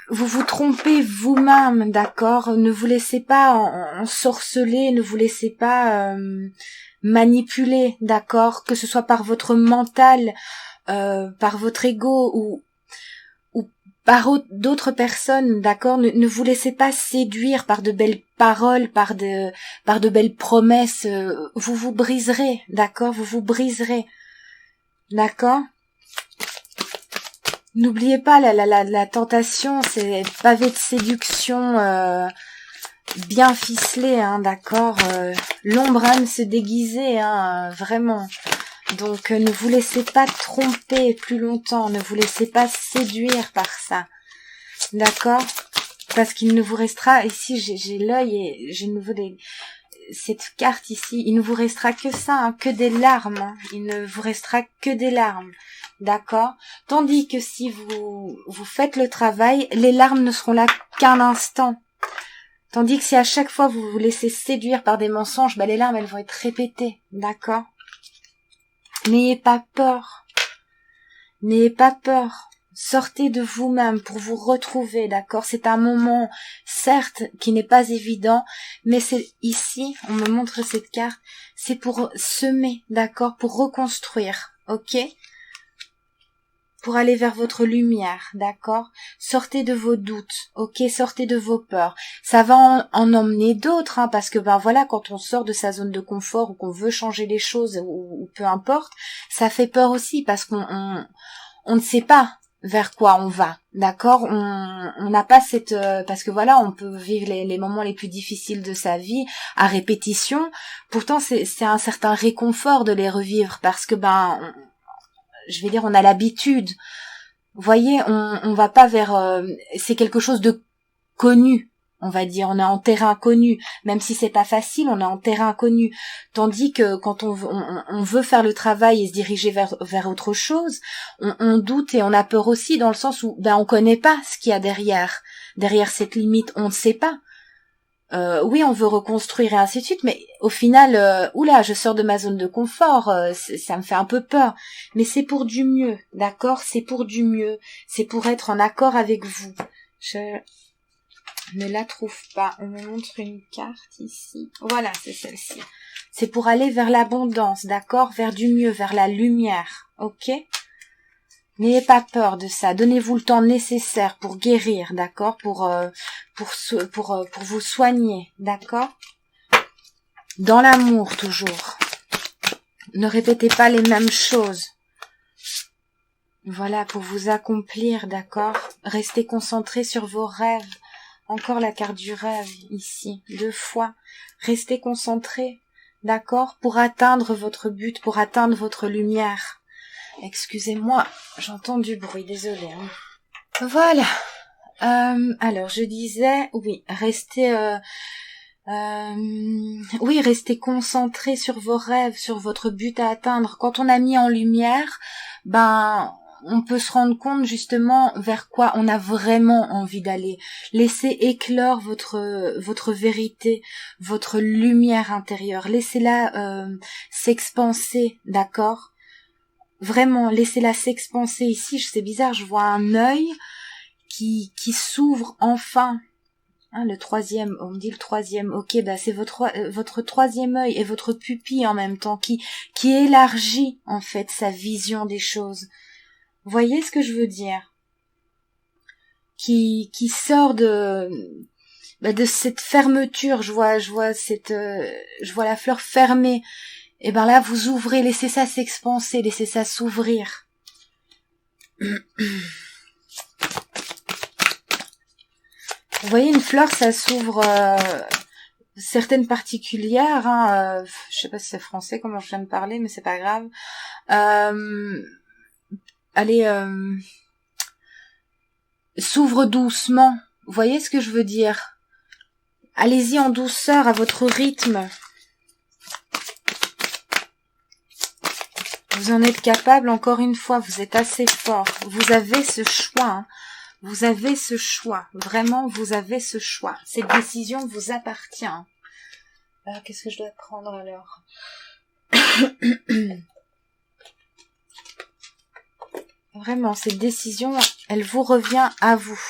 vous vous trompez vous-même, d'accord? Ne vous laissez pas ensorceler, ne vous laissez pas manipuler, d'accord? Que ce soit par votre mental, par votre ego ou par d'autres personnes, d'accord? Ne vous laissez pas séduire par de belles paroles, par de belles promesses. Vous vous briserez, d'accord? Vous vous briserez, d'accord? N'oubliez pas, la tentation, c'est pavé de séduction bien ficelé, d'accord. L'ombre aime se déguiser, vraiment. Donc, ne vous laissez pas tromper plus longtemps, ne vous laissez pas séduire par ça, d'accord. Parce qu'il ne vous restera, ici j'ai l'œil et j'ai nouveau cette carte ici, il ne vous restera que ça, que des larmes, il ne vous restera que des larmes. D'accord? Tandis que si vous faites le travail, les larmes ne seront là qu'un instant. Tandis que si à chaque fois vous vous laissez séduire par des mensonges, les larmes elles vont être répétées. D'accord? N'ayez pas peur. N'ayez pas peur. Sortez de vous-même pour vous retrouver, d'accord? C'est un moment, certes, qui n'est pas évident, mais c'est ici, on me montre cette carte, c'est pour semer, d'accord? Pour reconstruire, ok? Pour aller vers votre lumière, d'accord? Sortez de vos doutes, ok? Sortez de vos peurs. Ça va en emmener d'autres, parce que voilà, quand on sort de sa zone de confort ou qu'on veut changer les choses ou peu importe, ça fait peur aussi parce qu'on ne sait pas vers quoi on va, d'accord? On n'a pas cette parce que voilà, on peut vivre les moments les plus difficiles de sa vie à répétition. Pourtant, c'est un certain réconfort de les revivre parce que je vais dire, on a l'habitude. Vous voyez, on va pas vers... c'est quelque chose de connu, on va dire. On est en terrain connu. Même si c'est pas facile, on est en terrain connu. Tandis que quand on veut faire le travail et se diriger vers autre chose, on doute et on a peur aussi dans le sens où on connaît pas ce qu'il y a derrière. Derrière cette limite, on ne sait pas. Oui, on veut reconstruire et ainsi de suite, mais au final, oula, je sors de ma zone de confort, ça me fait un peu peur. Mais c'est pour du mieux, d'accord? C'est pour du mieux. C'est pour être en accord avec vous. Je ne la trouve pas. On me montre une carte ici. Voilà, c'est celle-ci. C'est pour aller vers l'abondance, d'accord? Vers du mieux, vers la lumière, ok? N'ayez pas peur de ça. Donnez-vous le temps nécessaire pour guérir, d'accord? Pour vous soigner, d'accord? Dans l'amour, toujours. Ne répétez pas les mêmes choses. Voilà, pour vous accomplir, d'accord? Restez concentré sur vos rêves. Encore la carte du rêve, ici, 2 fois. Restez concentré, d'accord? Pour atteindre votre but, pour atteindre votre lumière. Excusez-moi, j'entends du bruit, désolée. Voilà. Alors, je disais, oui, restez concentré sur vos rêves, sur votre but à atteindre. Quand on a mis en lumière, on peut se rendre compte justement vers quoi on a vraiment envie d'aller. Laissez éclore votre vérité, votre lumière intérieure. Laissez-la s'expanser, d'accord? Vraiment, laissez-la s'expanser. Ici, c'est bizarre, je vois un œil qui s'ouvre enfin. Le 3e, on me dit le 3e, ok, c'est votre 3e œil et votre pupille en même temps qui élargit en fait sa vision des choses. Vous voyez ce que je veux dire? Qui sort de cette fermeture. Je vois la fleur fermée. Et là, vous ouvrez, laissez ça s'expanser, laissez ça s'ouvrir. Vous voyez, une fleur, ça s'ouvre, certaines particulières, je sais pas si c'est français, comment je viens de parler, mais c'est pas grave. S'ouvre doucement. Vous voyez ce que je veux dire? Allez-y en douceur, à votre rythme. Vous en êtes capable, encore une fois, vous êtes assez fort. Vous avez ce choix, Vous avez ce choix. Vraiment, vous avez ce choix. Cette décision vous appartient. Qu'est-ce que je dois prendre alors? Vraiment, cette décision, elle vous revient à vous.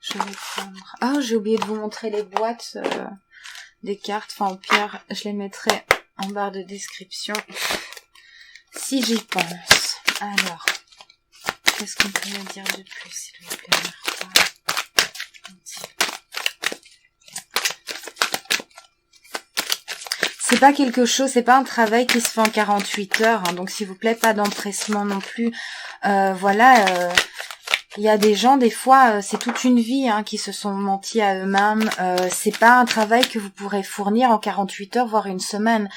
Je vais prendre... j'ai oublié de vous montrer les boîtes des cartes. Enfin, au pire, je les mettrai en barre de description. Si j'y pense. Alors, qu'est-ce qu'on peut me dire de plus, s'il vous plaît? C'est pas quelque chose, c'est pas un travail qui se fait en 48 heures, donc s'il vous plaît, pas d'empressement non plus. Il y a des gens, des fois, c'est toute une vie qui se sont mentis à eux-mêmes. C'est pas un travail que vous pourrez fournir en 48 heures, voire une semaine.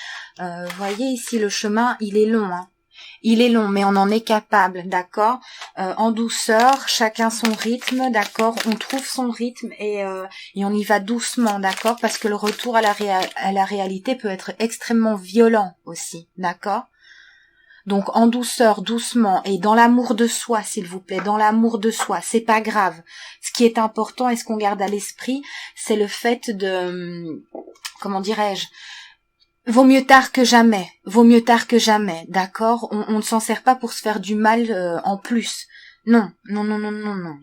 Voyez ici, le chemin, il est long. Il est long, mais on en est capable, d'accord? En douceur, chacun son rythme, d'accord? On trouve son rythme et on y va doucement, d'accord? Parce que le retour à la réalité peut être extrêmement violent aussi, d'accord? Donc en douceur, doucement, et dans l'amour de soi, s'il vous plaît, dans l'amour de soi, c'est pas grave. Ce qui est important et ce qu'on garde à l'esprit, c'est le fait de, comment dirais-je, vaut mieux tard que jamais, d'accord? On ne s'en sert pas pour se faire du mal en plus. Non,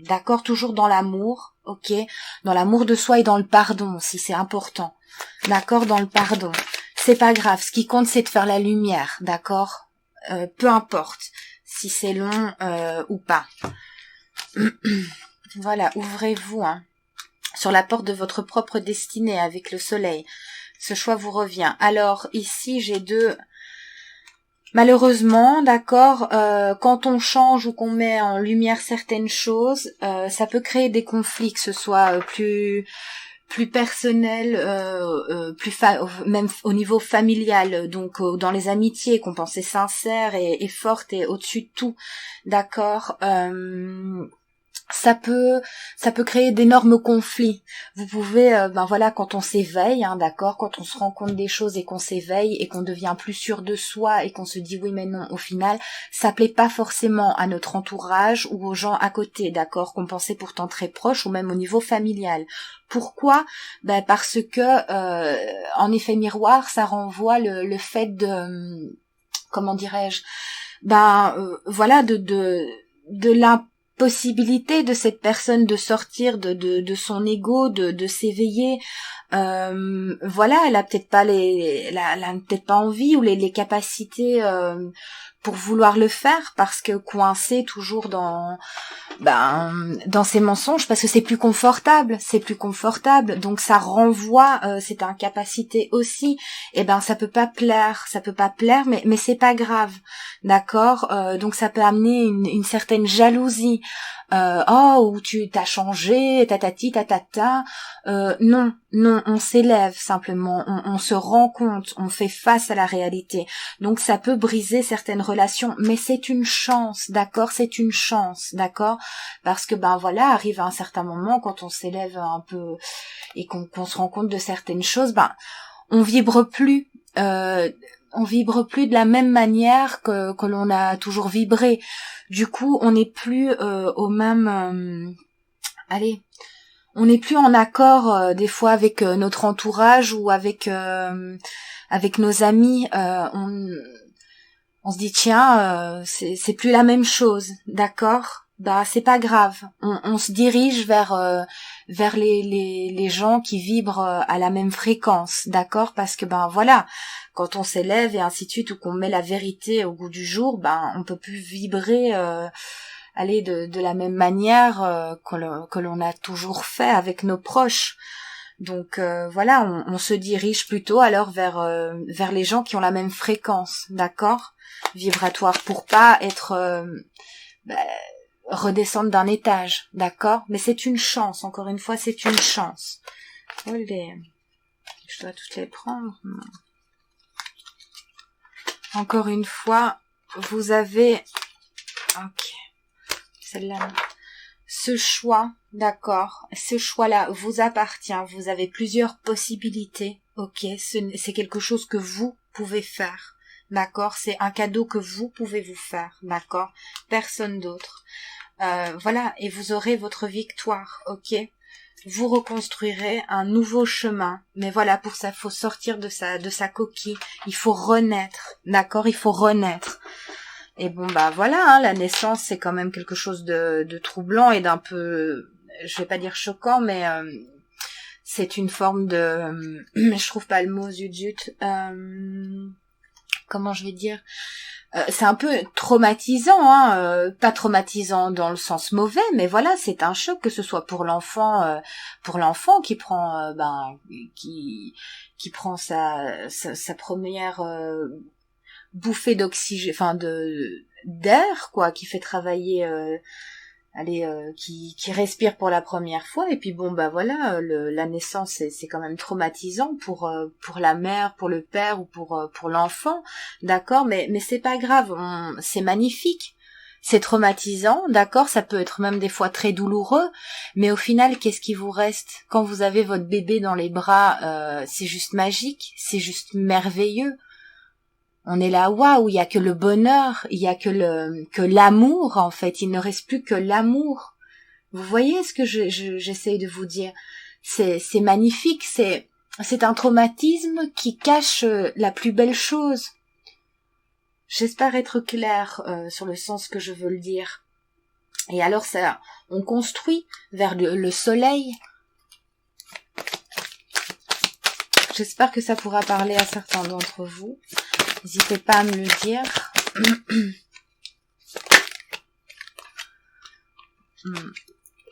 d'accord? Toujours dans l'amour, ok? Dans l'amour de soi et dans le pardon aussi, c'est important. D'accord? Dans le pardon. C'est pas grave, ce qui compte c'est de faire la lumière, d'accord? Peu importe si c'est long ou pas. Voilà, ouvrez-vous sur la porte de votre propre destinée avec le soleil. Ce choix vous revient. Alors ici j'ai deux. Malheureusement, d'accord, quand on change ou qu'on met en lumière certaines choses, ça peut créer des conflits, que ce soit plus personnel, même au niveau familial, donc dans les amitiés qu'on pensait sincères et fortes et au-dessus de tout, d'accord. Ça peut créer d'énormes conflits. Vous pouvez, quand on s'éveille, d'accord, quand on se rend compte des choses et qu'on s'éveille et qu'on devient plus sûr de soi et qu'on se dit oui mais non, au final, ça plaît pas forcément à notre entourage ou aux gens à côté, d'accord, qu'on pensait pourtant très proches ou même au niveau familial. Pourquoi? Parce que, en effet miroir, ça renvoie le fait de, comment dirais-je, de l'impossibilité de cette personne de sortir de son ego, de s'éveiller. Elle a peut-être pas elle a peut-être pas envie ou les capacités pour vouloir le faire, parce que coincé toujours dans ces mensonges, parce que c'est plus confortable, donc ça renvoie cette incapacité aussi. Et ça peut pas plaire, mais c'est pas grave, d'accord. Donc ça peut amener une certaine jalousie. Ou tu t'as changé, tatati tatata. Non, on s'élève simplement, on se rend compte, on fait face à la réalité. Donc ça peut briser certaines relations, mais c'est une chance, d'accord, parce que arrive à un certain moment, quand on s'élève un peu et qu'on se rend compte de certaines choses, on vibre plus. On vibre plus de la même manière que l'on a toujours vibré. Du coup, on n'est plus au même... on n'est plus en accord des fois avec notre entourage ou avec nos amis. On se dit tiens, c'est plus la même chose, d'accord. C'est pas grave. On se dirige vers les gens qui vibrent à la même fréquence, d'accord, parce que quand on s'élève et ainsi de suite, ou qu'on met la vérité au goût du jour, on peut plus vibrer de la même manière que l'on a toujours fait avec nos proches. Donc on se dirige plutôt alors vers les gens qui ont la même fréquence, d'accord, vibratoire, pour pas être redescendre d'un étage, d'accord. Mais c'est une chance, encore une fois, c'est une chance. Je dois toutes les prendre. Encore une fois, vous avez celle-là, ce choix, d'accord, ce choix-là vous appartient, vous avez plusieurs possibilités, c'est quelque chose que vous pouvez faire, d'accord, c'est un cadeau que vous pouvez vous faire, d'accord, personne d'autre. Et vous aurez votre victoire, vous reconstruirez un nouveau chemin, mais pour ça, faut sortir de sa coquille, il faut renaître, d'accord, il faut renaître. Et la naissance, c'est quand même quelque chose de troublant et d'un peu, je vais pas dire choquant, mais c'est une forme de, je trouve pas le mot, zut, comment je vais dire, c'est un peu traumatisant, pas traumatisant dans le sens mauvais, mais c'est un choc, que ce soit pour l'enfant qui prend qui prend sa première bouffée d'oxygène, d'air, quoi, qui fait travailler qui respire pour la première fois, et puis la naissance c'est quand même traumatisant pour la mère, pour le père ou pour l'enfant, d'accord, mais c'est pas grave, c'est magnifique, c'est traumatisant, d'accord, ça peut être même des fois très douloureux, mais au final, qu'est-ce qui vous reste quand vous avez votre bébé dans les bras? C'est juste magique, c'est juste merveilleux. On est là, waouh, il y a que le bonheur, il y a que l'amour, en fait, il ne reste plus que l'amour. Vous voyez ce que j'essaye de vous dire? C'est magnifique, c'est un traumatisme qui cache la plus belle chose. J'espère être claire sur le sens que je veux le dire. Et alors ça, on construit vers le soleil. J'espère que ça pourra parler à certains d'entre vous. N'hésitez pas à me le dire.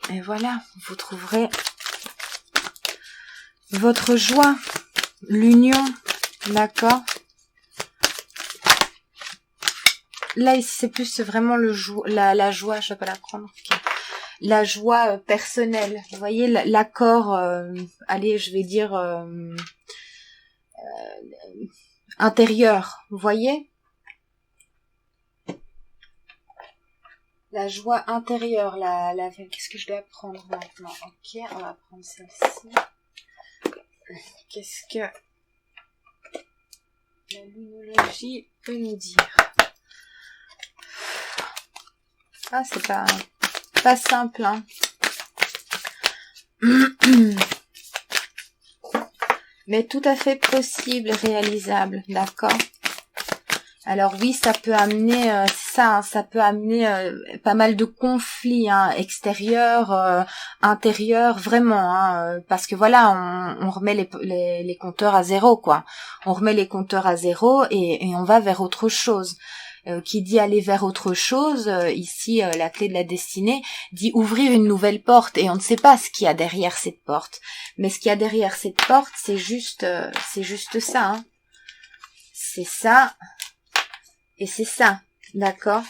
Et voilà, vous trouverez votre joie, l'union, d'accord. Là ici c'est plus vraiment la joie, je vais pas la prendre. La joie personnelle. Vous voyez l'accord, je vais dire intérieur, vous voyez, la joie intérieure, qu'est-ce que je dois prendre maintenant? On va prendre celle-ci. Qu'est-ce que la luminologie peut nous dire? C'est pas simple, hein. Mais tout à fait possible, réalisable, d'accord. Alors oui, ça peut amener ça peut amener pas mal de conflits extérieurs, intérieurs, vraiment, parce que on remet les compteurs à zéro, quoi. On remet les compteurs à zéro et on va vers autre chose. qui dit aller vers autre chose, ici la clé de la destinée, dit ouvrir une nouvelle porte, et on ne sait pas ce qu'il y a derrière cette porte. Mais ce qu'il y a derrière cette porte, c'est juste ça, hein. C'est ça, et c'est ça, d'accord?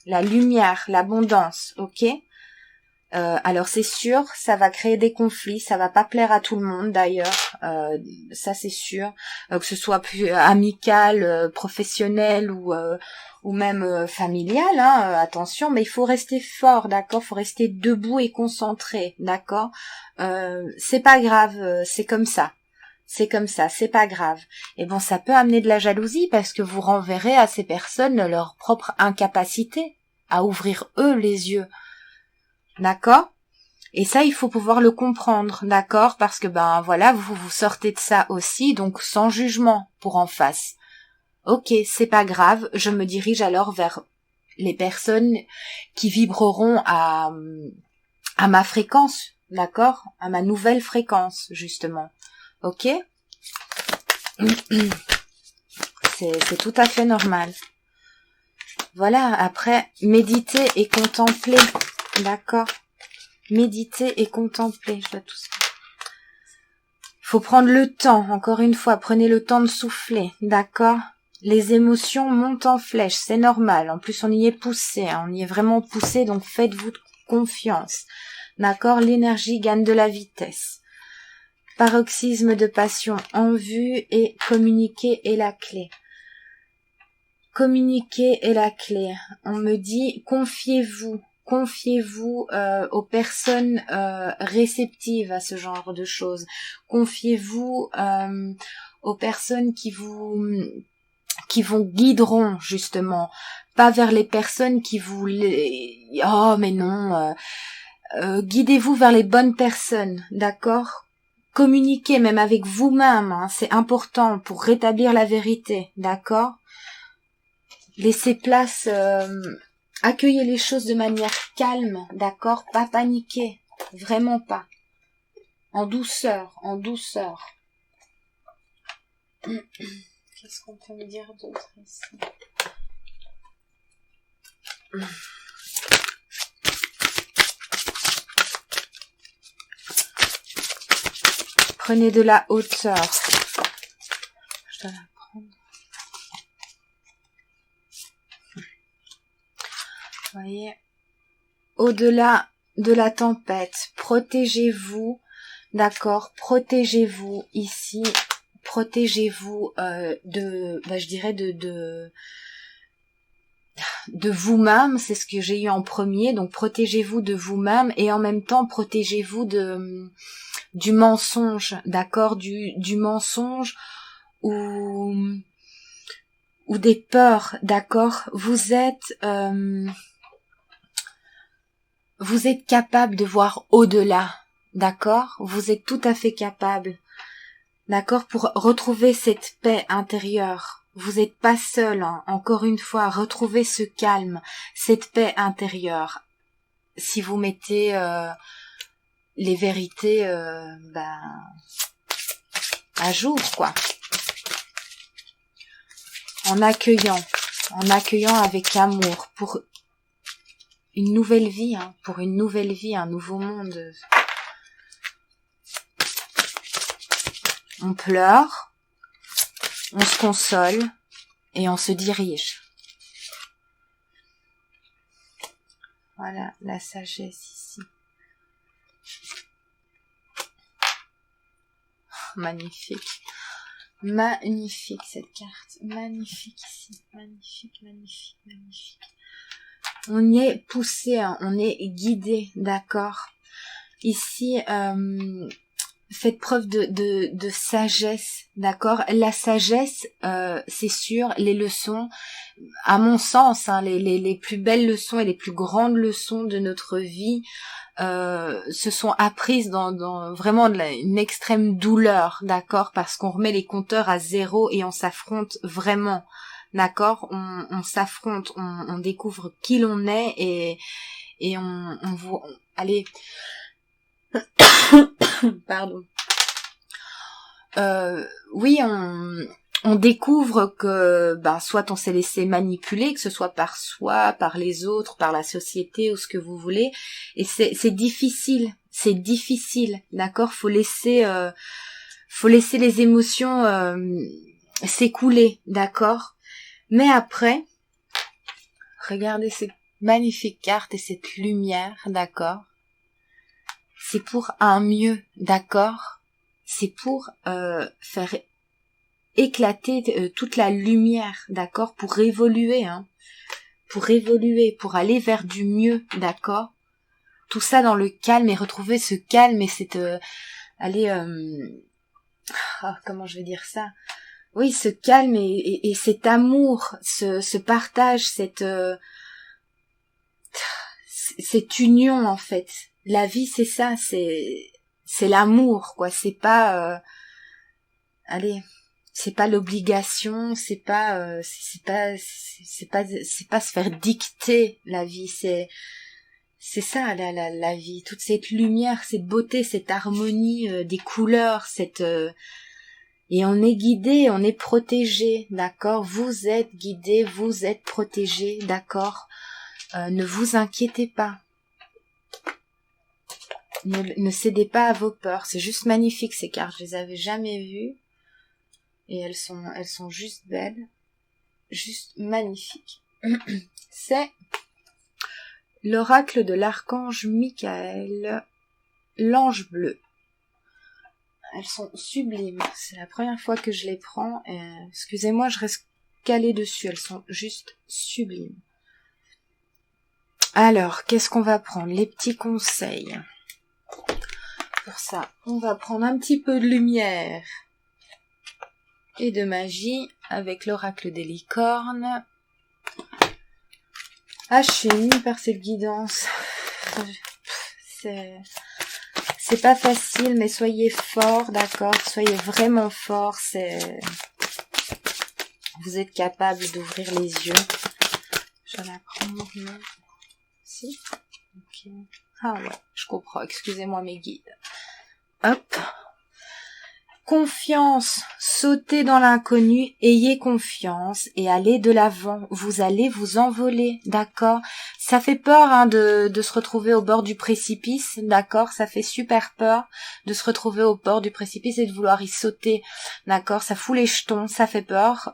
La lumière, l'abondance, ok? Alors c'est sûr, ça va créer des conflits, ça va pas plaire à tout le monde d'ailleurs, ça c'est sûr, que ce soit plus amical, professionnel ou même familial, hein, attention, mais il faut rester fort, d'accord, faut rester debout et concentré, d'accord, c'est pas grave, c'est comme ça. C'est comme ça, c'est pas grave. Et bon, ça peut amener de la jalousie parce que vous renverrez à ces personnes leur propre incapacité à ouvrir eux les yeux. D'accord? Et ça, il faut pouvoir le comprendre, d'accord? Parce que ben voilà, vous sortez de ça aussi, donc sans jugement pour en face. Ok, c'est pas grave, je me dirige alors vers les personnes qui vibreront à ma fréquence, d'accord? À ma nouvelle fréquence, justement. Ok? C'est tout à fait normal. Voilà, après, méditer et contempler. D'accord. Méditer et contempler. Je dois tout ça. Faut prendre le temps. Encore une fois, prenez le temps de souffler. D'accord. Les émotions montent en flèche. C'est normal. En plus, on y est poussé. Hein. On y est vraiment poussé. Donc, faites-vous confiance. D'accord. L'énergie gagne de la vitesse. Paroxysme de passion en vue et communiquer est la clé. Communiquer est la clé. On me dit confiez-vous aux personnes réceptives à ce genre de choses. Confiez-vous aux personnes qui vous guideront justement, pas vers les personnes qui vous oh mais non, guidez-vous vers les bonnes personnes, d'accord? Communiquez même avec vous-même, hein, c'est important pour rétablir la vérité, d'accord? Laissez place, accueillez les choses de manière calme, d'accord? Pas paniquer, vraiment pas. En douceur, en douceur. Qu'est-ce qu'on peut me dire d'autre ici? Prenez de la hauteur. Je dois la prendre. Vous voyez, au-delà de la tempête, protégez-vous, d'accord, protégez-vous ici, protégez-vous je dirais de vous-même, c'est ce que j'ai eu en premier, donc protégez-vous de vous-même et en même temps protégez-vous du mensonge, d'accord, du mensonge ou des peurs, d'accord, vous êtes capable de voir au-delà, d'accord, vous êtes tout à fait capable, d'accord, pour retrouver cette paix intérieure. Vous n'êtes pas seul, hein. Encore une fois, retrouvez ce calme, cette paix intérieure. Si vous mettez les vérités à jour, quoi. En accueillant avec amour pour une nouvelle vie, hein, pour une nouvelle vie, un nouveau monde. On pleure, on se console et on se dirige. Voilà la sagesse ici. Magnifique. Magnifique cette carte. Magnifique ici. Magnifique, magnifique, magnifique. On y est poussé, hein, on est guidé, d'accord. Ici, faites preuve de sagesse, d'accord. La sagesse, c'est sûr, les leçons, à mon sens, hein, les plus belles leçons et les plus grandes leçons de notre vie se sont apprises dans vraiment une extrême douleur, d'accord, parce qu'on remet les compteurs à zéro et on s'affronte vraiment, d'accord, on s'affronte, on découvre qui l'on est et allez, pardon. Oui, on découvre que soit on s'est laissé manipuler, que ce soit par soi, par les autres, par la société ou ce que vous voulez, et c'est difficile, d'accord, faut laisser les émotions s'écouler, d'accord, mais après, regardez cette magnifique carte et cette lumière, d'accord, c'est pour un mieux, d'accord, c'est pour faire éclater toute la lumière, d'accord, pour évoluer, pour aller vers du mieux, d'accord, tout ça dans le calme et retrouver ce calme et cette comment je vais dire ça, oui, ce calme et cet amour, ce partage, cette union en fait. La vie c'est ça, c'est l'amour quoi, c'est pas c'est pas l'obligation, c'est pas se faire dicter la vie, c'est ça la vie, toute cette lumière, cette beauté, cette harmonie des couleurs, et on est guidé, on est protégé, d'accord, vous êtes guidé, vous êtes protégé, d'accord, ne vous inquiétez pas. Ne cédez pas à vos peurs, c'est juste magnifique ces cartes, je les avais jamais vues. Et elles sont juste belles, juste magnifiques. C'est l'oracle de l'archange Michael, l'ange bleu. Elles sont sublimes. C'est la première fois que je les prends. Excusez-moi, je reste calée dessus. Elles sont juste sublimes. Alors, qu'est-ce qu'on va prendre? Les petits conseils. Pour ça, on va prendre un petit peu de lumière et de magie avec l'oracle des licornes. Ah, je suis émue par cette guidance. C'est pas facile, mais soyez forts, d'accord? Soyez vraiment forts, vous êtes capable d'ouvrir les yeux. Je vais la prendre. Si? Ok. Ah ouais, je comprends. Excusez-moi mes guides. Hop. Confiance, sautez dans l'inconnu, ayez confiance et allez de l'avant, vous allez vous envoler, d'accord? Ça fait peur de se retrouver au bord du précipice, d'accord? Ça fait super peur de se retrouver au bord du précipice et de vouloir y sauter, d'accord? Ça fout les jetons, ça fait peur,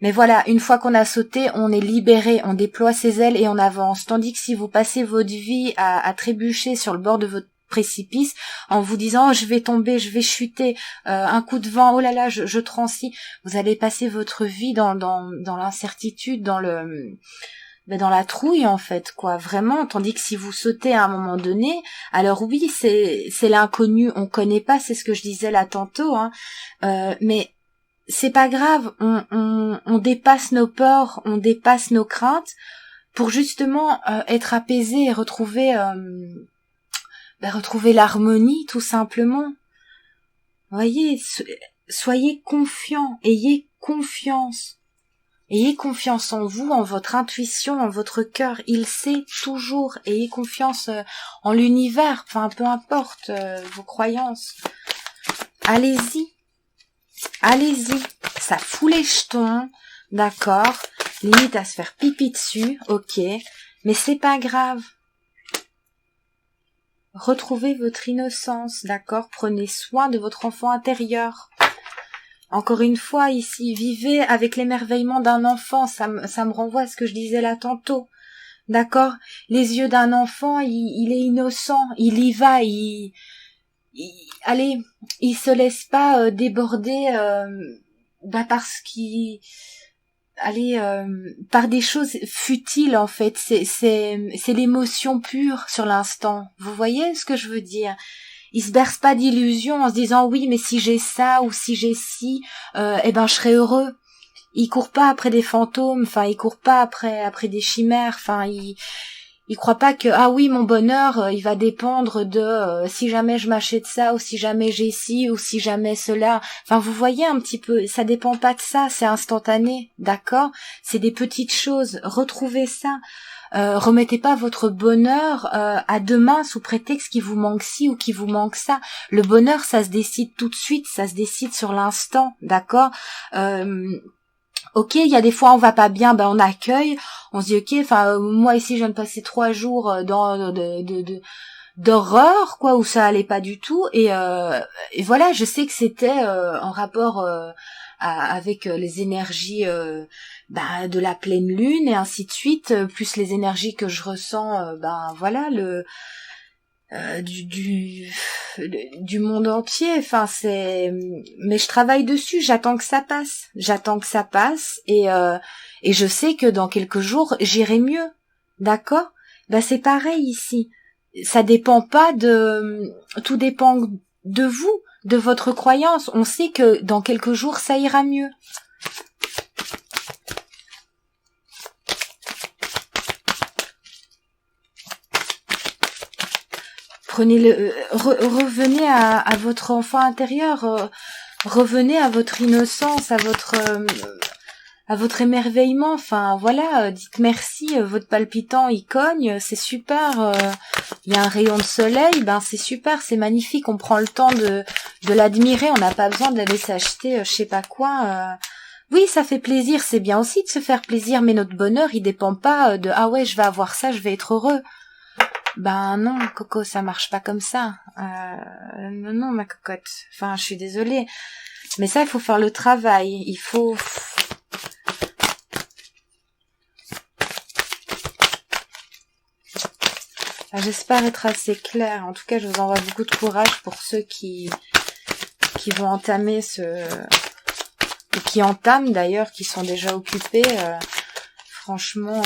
mais voilà, une fois qu'on a sauté, on est libéré, on déploie ses ailes et on avance, tandis que si vous passez votre vie à trébucher sur le bord de votre précipice en vous disant oh, je vais tomber, je vais chuter, un coup de vent, oh là là, je transits, vous allez passer votre vie dans l'incertitude, dans la trouille en fait quoi, vraiment, tandis que si vous sautez à un moment donné, alors oui, c'est l'inconnu, on connaît pas, c'est ce que je disais là tantôt, mais c'est pas grave, on dépasse nos peurs, on dépasse nos craintes pour justement être apaisé et retrouver l'harmonie tout simplement. Voyez, soyez confiants, ayez confiance en vous, en votre intuition, en votre cœur, il sait toujours, ayez confiance en l'univers, enfin peu importe vos croyances. Allez-y, ça fout les jetons, d'accord, limite à se faire pipi dessus, ok, mais c'est pas grave. Retrouvez votre innocence, d'accord? Prenez soin de votre enfant intérieur. Encore une fois, ici, vivez avec l'émerveillement d'un enfant, ça me renvoie à ce que je disais là tantôt. D'accord? Les yeux d'un enfant, il est innocent, il y va, allez, il se laisse pas déborder parce qu'il par des choses futiles en fait, c'est l'émotion pure sur l'instant. Vous voyez ce que je veux dire? Il se berce pas d'illusions en se disant oui mais si j'ai ça ou si j'ai ci, je serai heureux. Il court pas après des fantômes, enfin il court pas après des chimères, enfin il croit pas que ah oui mon bonheur il va dépendre de si jamais je m'achète ça ou si jamais j'ai ci ou si jamais cela. Enfin vous voyez un petit peu, ça dépend pas de ça, c'est instantané, d'accord? C'est des petites choses, retrouvez ça. Remettez pas votre bonheur à demain sous prétexte qu'il vous manque ci ou qu'il vous manque ça. Le bonheur, ça se décide tout de suite, ça se décide sur l'instant, d'accord. Ok, il y a des fois on va pas bien, ben on accueille, on se dit ok, enfin moi ici je viens de passer 3 jours d'horreur quoi, où ça allait pas du tout, et voilà, je sais que c'était en rapport avec les énergies de la pleine lune et ainsi de suite, plus les énergies que je ressens, voilà, du monde entier, enfin mais je travaille dessus, j'attends que ça passe, et je sais que dans quelques jours j'irai mieux, d'accord. C'est pareil ici, ça dépend pas tout dépend de vous, de votre croyance. On sait que dans quelques jours ça ira mieux. Revenez à votre enfant intérieur, revenez à votre innocence, à votre émerveillement, enfin voilà, dites merci, votre palpitant il cogne, c'est super, il y a un rayon de soleil, c'est super, c'est magnifique, on prend le temps de l'admirer, on n'a pas besoin d'aller s'acheter je sais pas quoi. Oui, ça fait plaisir, c'est bien aussi de se faire plaisir, mais notre bonheur il dépend pas de ah ouais je vais avoir ça, je vais être heureux. Non, Coco, ça marche pas comme ça. Non, ma cocotte. Enfin, je suis désolée. Mais ça, il faut faire le travail. Il faut... J'espère être assez claire. En tout cas, je vous envoie beaucoup de courage pour ceux qui vont entamer et qui entament d'ailleurs, qui sont déjà occupés. Franchement,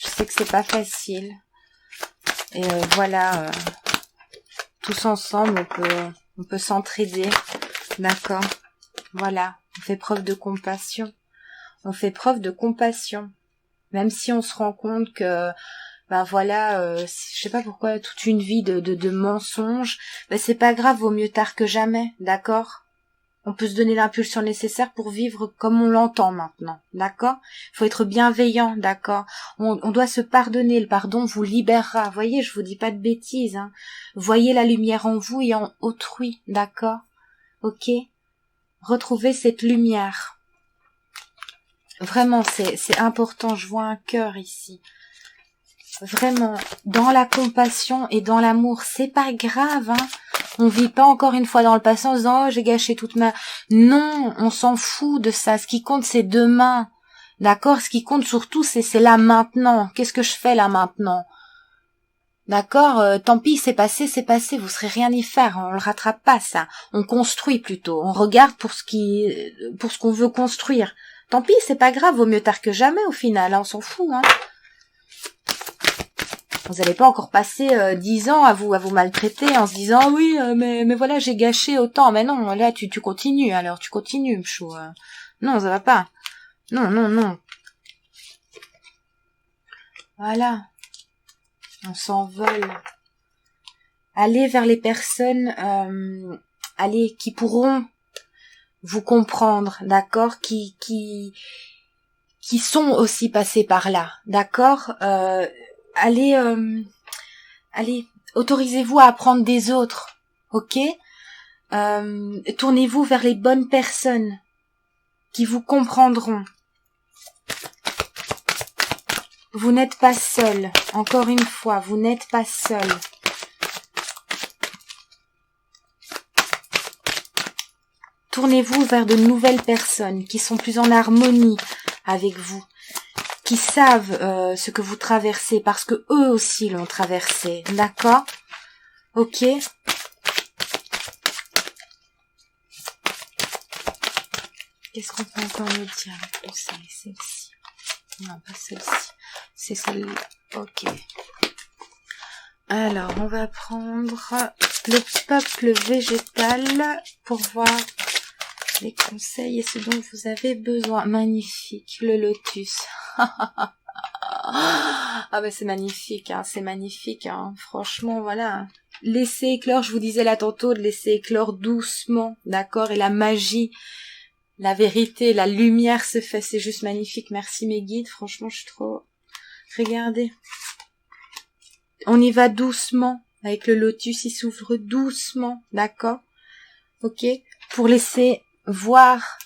je sais que c'est pas facile. Et voilà, tous ensemble, on peut s'entraider, d'accord. Voilà, on fait preuve de compassion. Même si on se rend compte que, voilà, je sais pas pourquoi toute une vie de mensonges, c'est pas grave, vaut mieux tard que jamais, d'accord. On peut se donner l'impulsion nécessaire pour vivre comme on l'entend maintenant, d'accord. Il faut être bienveillant, d'accord. On doit se pardonner, le pardon vous libérera. Voyez, je vous dis pas de bêtises, hein. Voyez la lumière en vous et en autrui, d'accord. Ok. Retrouvez cette lumière. Vraiment, c'est important, je vois un cœur ici. Vraiment, dans la compassion et dans l'amour, c'est pas grave, hein. On vit pas encore une fois dans le passé en se disant, oh, j'ai gâché toute ma... Non, on s'en fout de ça. Ce qui compte, c'est demain. D'accord? Ce qui compte surtout, c'est là maintenant. Qu'est-ce que je fais là maintenant? D'accord? Tant pis, c'est passé, vous serez rien y faire. On le rattrape pas, ça. On construit plutôt. On regarde pour ce qu'on veut construire. Tant pis, c'est pas grave. Vaut mieux tard que jamais, au final. Hein, on s'en fout, hein. Vous n'allez pas encore passer 10 ans à vous maltraiter en se disant oui mais voilà j'ai gâché autant. Mais non, là tu continues, alors tu continues, chou. Non, ça va pas. Non. Voilà. On s'envole. Allez vers les personnes qui pourront vous comprendre, d'accord, qui sont aussi passés par là, d'accord. Allez, autorisez-vous à apprendre des autres, ok. Tournez-vous vers les bonnes personnes qui vous comprendront. Vous n'êtes pas seul, encore une fois, vous n'êtes pas seul. Tournez-vous vers de nouvelles personnes qui sont plus en harmonie avec vous, qui savent ce que vous traversez parce que eux aussi l'ont traversé, d'accord? Ok? Qu'est-ce qu'on peut encore me dire avec tout ça? Celle-ci. Non, pas celle-ci. C'est celle-là. Ok. Alors, on va prendre le peuple végétal pour voir les conseils et ce dont vous avez besoin. Magnifique, le lotus. Ah c'est magnifique, hein, c'est magnifique, hein. Franchement, voilà. Laissez éclore, je vous disais là tantôt, de laisser éclore doucement, d'accord, et la magie, la vérité, la lumière se fait, c'est juste magnifique. Merci mes guides, franchement, je suis trop Regardez. On y va doucement. Avec le lotus, il s'ouvre doucement. D'accord? Ok? Pour laisser voir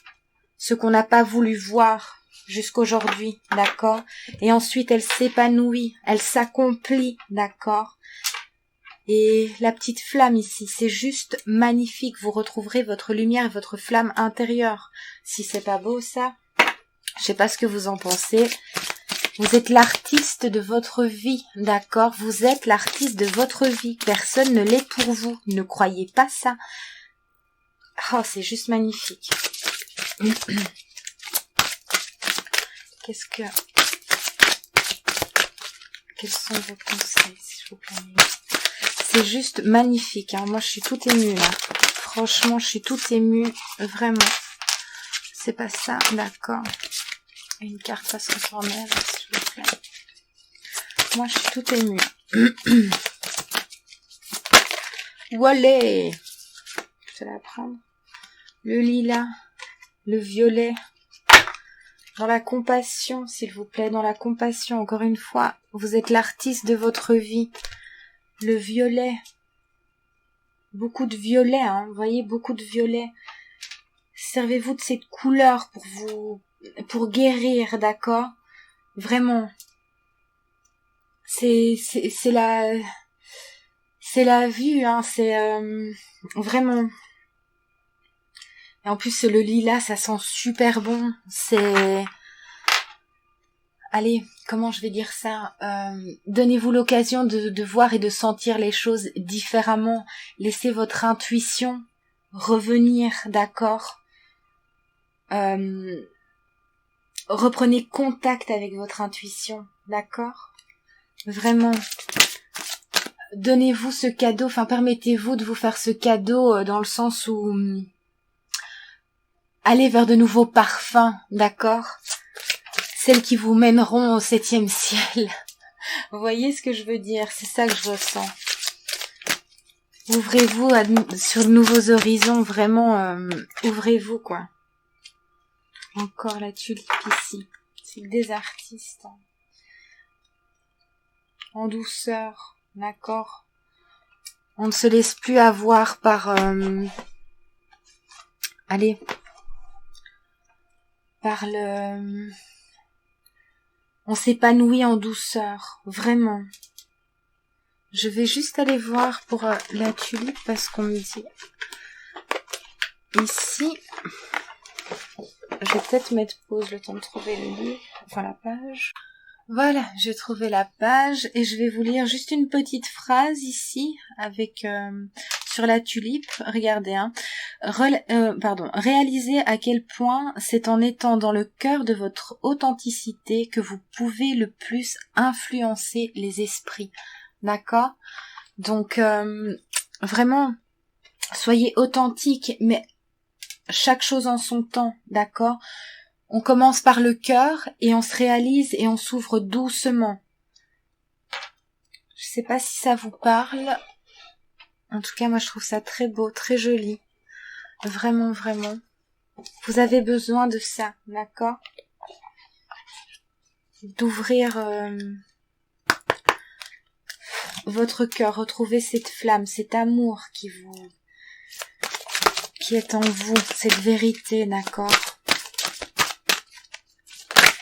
ce qu'on n'a pas voulu voir jusqu'aujourd'hui. D'accord? Et ensuite, elle s'épanouit. Elle s'accomplit. D'accord? Et la petite flamme ici, c'est juste magnifique. Vous retrouverez votre lumière et votre flamme intérieure. Si c'est pas beau, ça, je sais pas ce que vous en pensez. Vous êtes l'artiste de votre vie, d'accord? Vous êtes l'artiste de votre vie. Personne ne l'est pour vous. Ne croyez pas ça. Oh, c'est juste magnifique. Quels sont vos conseils, s'il vous plaît? C'est juste magnifique, hein. Moi, je suis toute émue, là. Franchement, je suis toute émue. Vraiment. C'est pas ça, d'accord. Une carte à se transformer, s'il vous plaît. Moi, je suis toute émue. Wallet. Je vais la prendre. Le lilas. Le violet. Dans la compassion, s'il vous plaît. Dans la compassion, encore une fois. Vous êtes l'artiste de votre vie. Le violet. Beaucoup de violet, hein. Vous voyez, beaucoup de violet. Servez-vous de cette couleur pour guérir, d'accord? Vraiment. C'est la vue, hein. C'est vraiment. Et en plus, le lilas, ça sent super bon. C'est... Allez, comment je vais dire ça? Donnez-vous l'occasion de voir et de sentir les choses différemment. Laissez votre intuition revenir, d'accord? Reprenez contact avec votre intuition, d'accord? Vraiment. Donnez-vous ce cadeau, enfin permettez-vous de vous faire ce cadeau dans le sens où allez vers de nouveaux parfums, d'accord? Celles qui vous mèneront au 7e ciel. Vous voyez ce que je veux dire? C'est ça que je ressens. Ouvrez-vous sur de nouveaux horizons, vraiment, ouvrez-vous, quoi. Encore la tulipe ici. C'est des artistes. Hein. En douceur, d'accord? On ne se laisse plus avoir par... allez. Par le... On s'épanouit en douceur, vraiment. Je vais juste aller voir pour la tulipe parce qu'on me dit... Ici... Je vais peut-être mettre pause le temps de trouver le livre, enfin la page. Voilà, j'ai trouvé la page et je vais vous lire juste une petite phrase ici avec sur la tulipe. Regardez, hein. Réalisez à quel point c'est en étant dans le cœur de votre authenticité que vous pouvez le plus influencer les esprits. D'accord? Donc vraiment, soyez authentique, mais chaque chose en son temps, d'accord? On commence par le cœur et on se réalise et on s'ouvre doucement. Je sais pas si ça vous parle. En tout cas, moi je trouve ça très beau, très joli. Vraiment, vraiment. Vous avez besoin de ça, d'accord? D'ouvrir votre cœur, retrouver cette flamme, cet amour qui est en vous, cette vérité, d'accord?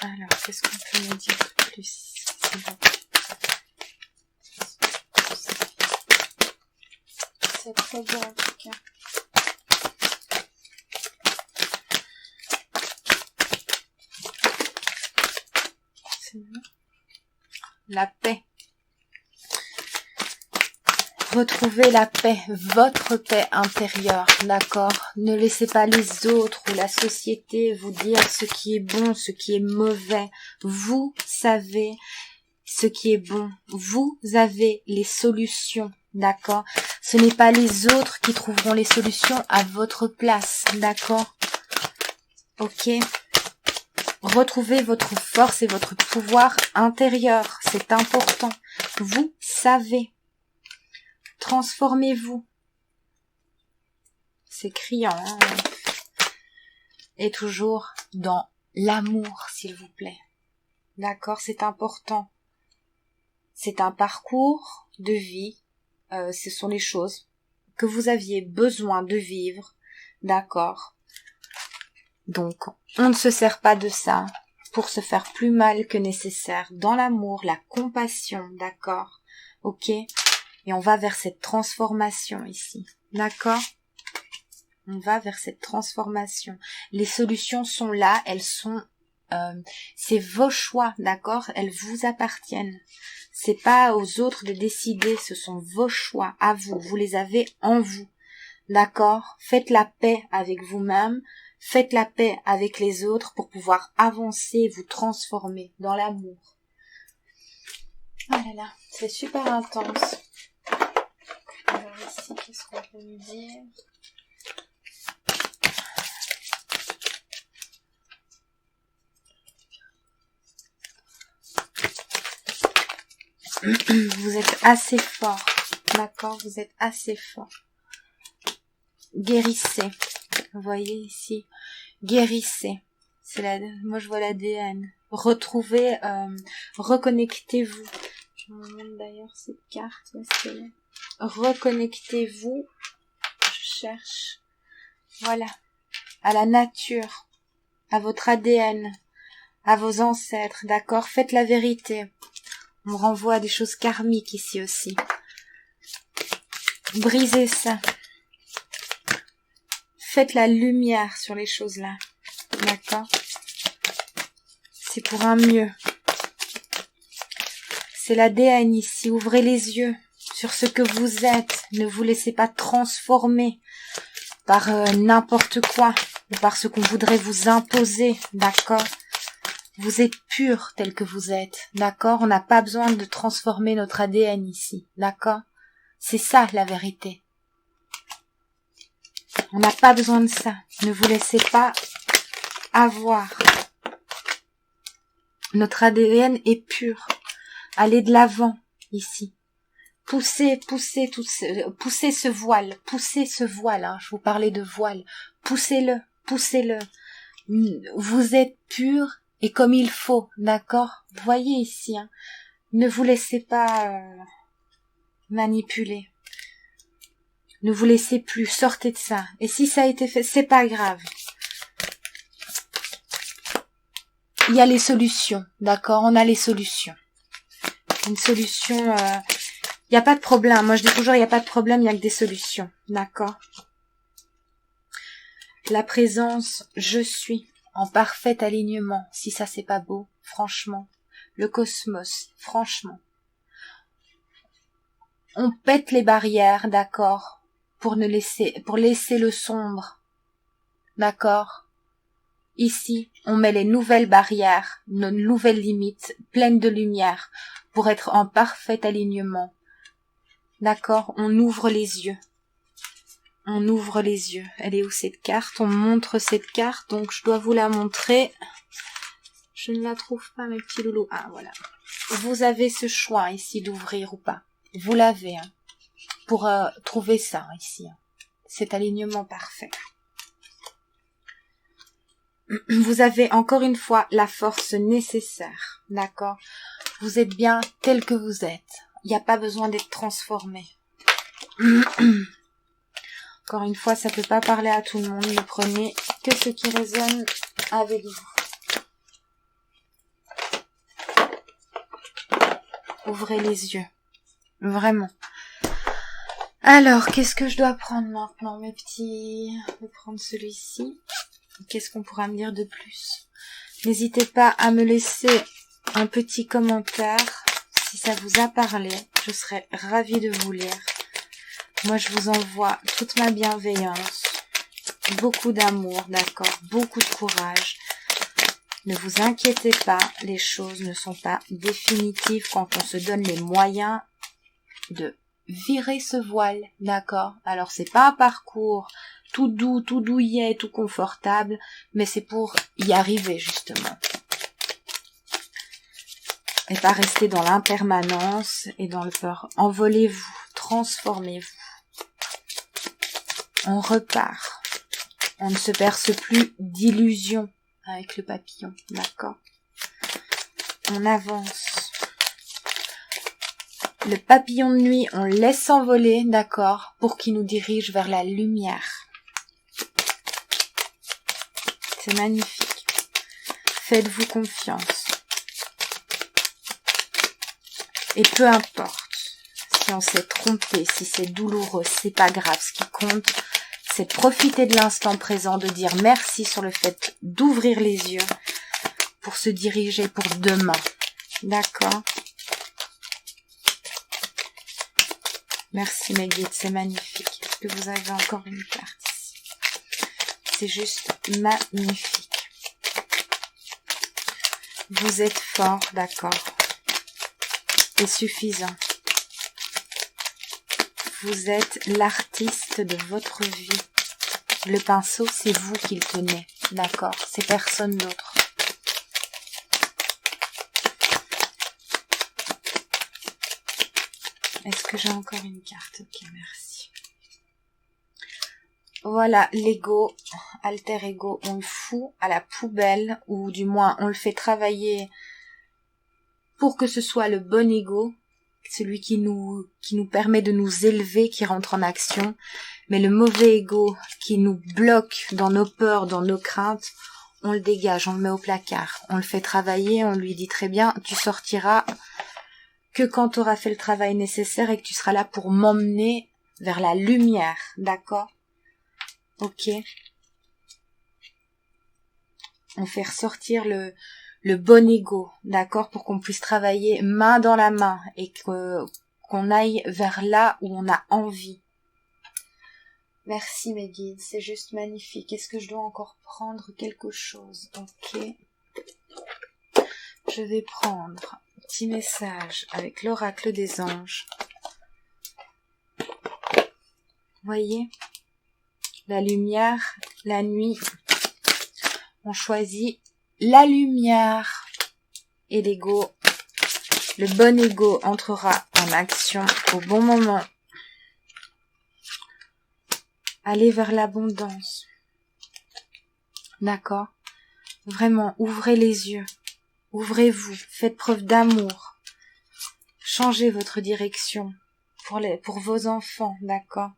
Alors, qu'est-ce qu'on peut me dire de plus? C'est très beau en tout cas. C'est bon. La paix. Retrouvez la paix, votre paix intérieure, d'accord? Ne laissez pas les autres ou la société vous dire ce qui est bon, ce qui est mauvais. Vous savez ce qui est bon. Vous avez les solutions, d'accord? Ce n'est pas les autres qui trouveront les solutions à votre place, d'accord? Ok? Retrouvez votre force et votre pouvoir intérieur, c'est important. Vous savez. Transformez-vous. C'est criant, hein. Et toujours dans l'amour, s'il vous plaît. D'accord, c'est important. c'est un parcours de vie. Ce sont les choses que vous aviez besoin de vivre, d'accord? Donc, on ne se sert pas de ça pour se faire plus mal que nécessaire. Dans l'amour, la compassion, d'accord? Ok? Et on va vers cette transformation ici, d'accord? On va vers cette transformation. Les solutions sont là, elles sont... c'est vos choix, d'accord? Elles vous appartiennent. C'est pas aux autres de décider, ce sont vos choix à vous. Vous les avez en vous, d'accord? Faites la paix avec vous-même, faites la paix avec les autres pour pouvoir avancer, vous transformer dans l'amour. Oh là là, c'est super intense. Alors ici, qu'est-ce qu'on peut me dire? Vous êtes assez fort, d'accord? Vous êtes assez fort. Guérissez. Vous voyez ici, guérissez. Moi je vois l'ADN. Retrouvez, reconnectez-vous. Je me demande d'ailleurs cette carte, où est-ce qu'elle est? Reconnectez-vous. Je cherche. Voilà. À la nature, à votre ADN, à vos ancêtres, d'accord? Faites la vérité. On renvoie à des choses karmiques ici aussi. Brisez ça. Faites la lumière sur les choses là. D'accord? C'est pour un mieux. C'est l'ADN ici. Ouvrez les yeux sur ce que vous êtes. Ne vous laissez pas transformer par n'importe quoi ou par ce qu'on voudrait vous imposer. D'accord? Vous êtes pur tel que vous êtes, d'accord? On n'a pas besoin de transformer notre ADN ici, d'accord? C'est ça la vérité. On n'a pas besoin de ça. Ne vous laissez pas avoir. Notre ADN est pur. Allez de l'avant ici. Poussez ce voile. Poussez ce voile. Hein. Je vous parlais de voile. Poussez-le. Vous êtes pur. Et comme il faut, d'accord? Vous voyez ici, hein, ne vous laissez pas manipuler. Ne vous laissez plus, sortez de ça. Et si ça a été fait, c'est pas grave. Il y a les solutions, d'accord? On a les solutions. Une solution, il n'y a pas de problème. Moi je dis toujours, il n'y a pas de problème, il n'y a que des solutions, d'accord? La présence, je suis. En parfait alignement, si ça c'est pas beau, franchement. Le cosmos, franchement. On pète les barrières, d'accord, pour laisser le sombre, d'accord. Ici, on met les nouvelles barrières, nos nouvelles limites, pleines de lumière, pour être en parfait alignement. D'accord, on ouvre les yeux. On ouvre les yeux. Elle est où cette carte? On montre cette carte, donc je dois vous la montrer. Je ne la trouve pas, mes petits loulous. Ah, voilà. Vous avez ce choix ici d'ouvrir ou pas. Vous l'avez, hein, pour trouver ça ici. Hein. Cet alignement parfait. Vous avez encore une fois la force nécessaire, d'accord? Vous êtes bien tel que vous êtes. Il n'y a pas besoin d'être transformé. Encore une fois, ça peut pas parler à tout le monde. Ne prenez que ce qui résonne avec vous. Ouvrez les yeux. Vraiment. Alors, qu'est-ce que je dois prendre maintenant, mes petits? Je vais prendre celui-ci. Qu'est-ce qu'on pourra me dire de plus? N'hésitez pas à me laisser un petit commentaire si ça vous a parlé. Je serais ravie de vous lire. Moi, je vous envoie toute ma bienveillance, beaucoup d'amour, d'accord, beaucoup de courage. Ne vous inquiétez pas, les choses ne sont pas définitives quand on se donne les moyens de virer ce voile, d'accord. Alors, c'est pas un parcours tout doux, tout douillet, tout confortable, mais c'est pour y arriver, justement. Et pas rester dans l'impermanence et dans le peur. Envolez-vous, transformez-vous. On repart. On ne se berce plus d'illusions avec le papillon, d'accord? On avance. Le papillon de nuit, on le laisse s'envoler, d'accord, pour qu'il nous dirige vers la lumière. C'est magnifique. Faites-vous confiance. Et peu importe si on s'est trompé, si c'est douloureux, c'est pas grave. Ce qui compte, c'est de profiter de l'instant présent, de dire merci sur le fait d'ouvrir les yeux pour se diriger pour demain. D'accord? Merci mes guides, c'est magnifique. Est-ce que vous avez encore une carte ici? C'est juste magnifique. Vous êtes fort, d'accord? C'est suffisant. Vous êtes l'artiste de votre vie. Le pinceau, c'est vous qui le tenez, d'accord? C'est personne d'autre. Est-ce que j'ai encore une carte? Ok, merci. Voilà, l'ego, alter ego, on le fout à la poubelle, ou du moins on le fait travailler pour que ce soit le bon ego, celui qui nous permet de nous élever, qui rentre en action. Mais le mauvais ego qui nous bloque dans nos peurs, dans nos craintes, on le dégage, on le met au placard. On le fait travailler, on lui dit très bien, tu sortiras que quand tu auras fait le travail nécessaire et que tu seras là pour m'emmener vers la lumière, d'accord? Ok. On fait ressortir le bon ego, d'accord, pour qu'on puisse travailler main dans la main et qu'on aille vers là où on a envie. Merci mes guides, c'est juste magnifique. Est-ce que je dois encore prendre quelque chose? Ok. Je vais prendre un petit message avec l'oracle des anges. Voyez, la lumière, la nuit, on choisit la lumière et l'ego. Le bon ego entrera en action au bon moment. Allez vers l'abondance. D'accord? Vraiment, ouvrez les yeux. Ouvrez-vous. Faites preuve d'amour. Changez votre direction pour vos enfants. D'accord?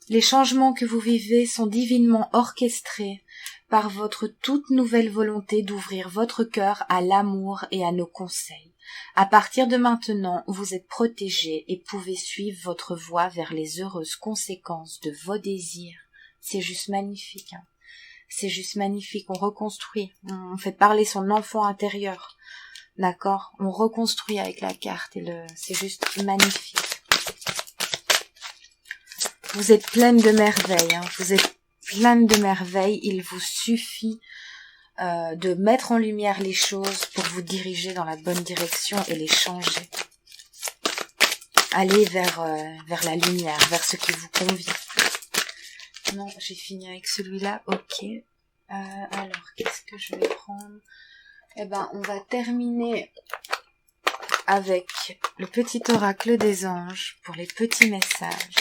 Les changements que vous vivez sont divinement orchestrés par votre toute nouvelle volonté d'ouvrir votre cœur à l'amour et à nos conseils. À partir de maintenant, vous êtes protégés et pouvez suivre votre voie vers les heureuses conséquences de vos désirs. C'est juste magnifique, hein. C'est juste magnifique. On reconstruit. On fait parler son enfant intérieur. D'accord? On reconstruit avec la carte et c'est juste magnifique. Vous êtes pleine de merveilles, hein. Vous êtes pleine de merveilles. Il vous suffit de mettre en lumière les choses pour vous diriger dans la bonne direction et les changer. Allez vers la lumière, vers ce qui vous convient. Non, j'ai fini avec celui-là. Ok. Alors, qu'est-ce que je vais prendre? Eh ben, on va terminer avec le petit oracle des anges pour les petits messages.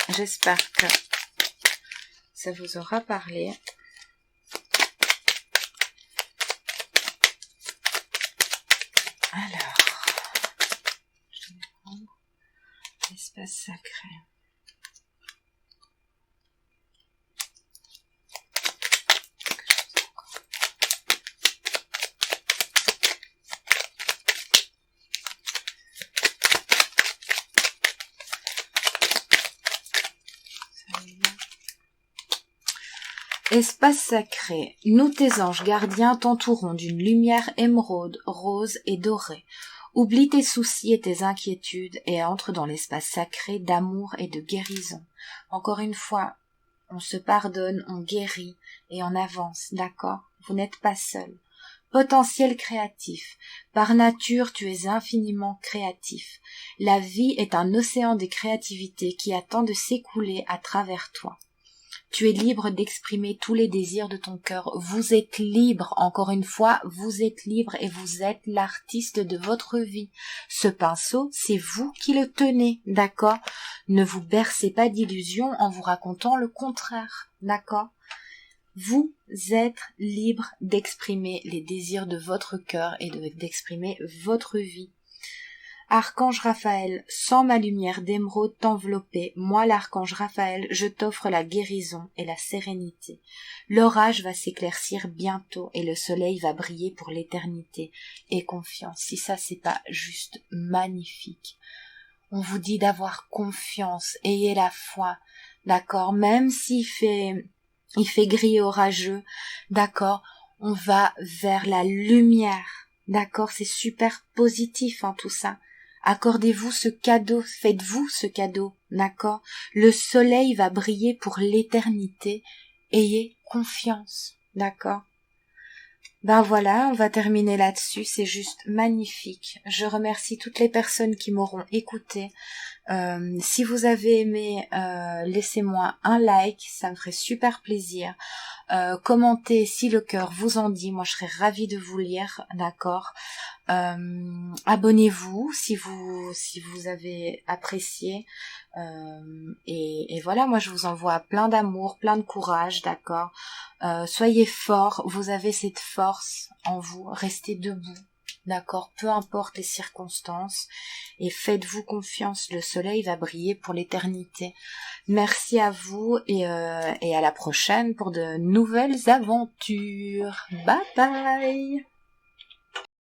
J'espère que ça vous aura parlé. Alors, je vais prendre l'espace sacré. Espace sacré, nous tes anges gardiens t'entourons d'une lumière émeraude, rose et dorée. Oublie tes soucis et tes inquiétudes et entre dans l'espace sacré d'amour et de guérison. Encore une fois, on se pardonne, on guérit et on avance, d'accord? Vous n'êtes pas seul. Potentiel créatif. Par nature, tu es infiniment créatif. La vie est un océan de créativité qui attend de s'écouler à travers toi. Tu es libre d'exprimer tous les désirs de ton cœur. Vous êtes libre, encore une fois, vous êtes libre et vous êtes l'artiste de votre vie. Ce pinceau, c'est vous qui le tenez, d'accord? Ne vous bercez pas d'illusions en vous racontant le contraire, d'accord? Vous êtes libre d'exprimer les désirs de votre cœur et d'exprimer votre vie. Archange Raphaël, sans ma lumière d'émeraude t'envelopper, moi l'archange Raphaël, je t'offre la guérison et la sérénité. L'orage va s'éclaircir bientôt et le soleil va briller pour l'éternité. Et confiance, si ça c'est pas juste magnifique. On vous dit d'avoir confiance, ayez la foi, d'accord, même s'il fait gris et orageux, d'accord, on va vers la lumière, d'accord, c'est super positif tout ça. Accordez-vous ce cadeau, faites-vous ce cadeau, d'accord? Le soleil va briller pour l'éternité, ayez confiance, d'accord? Ben voilà, on va terminer là-dessus, c'est juste magnifique. Je remercie toutes les personnes qui m'auront écouté. Si vous avez aimé, laissez-moi un like, ça me ferait super plaisir. Commentez si le cœur vous en dit, moi je serais ravie de vous lire, d'accord. Abonnez-vous si vous avez apprécié. Et voilà, moi je vous envoie plein d'amour, plein de courage, d'accord. Soyez forts, vous avez cette force en vous, restez debout. D'accord, peu importe les circonstances, et faites-vous confiance, le soleil va briller pour l'éternité. Merci à vous et à la prochaine pour de nouvelles aventures. Bye bye.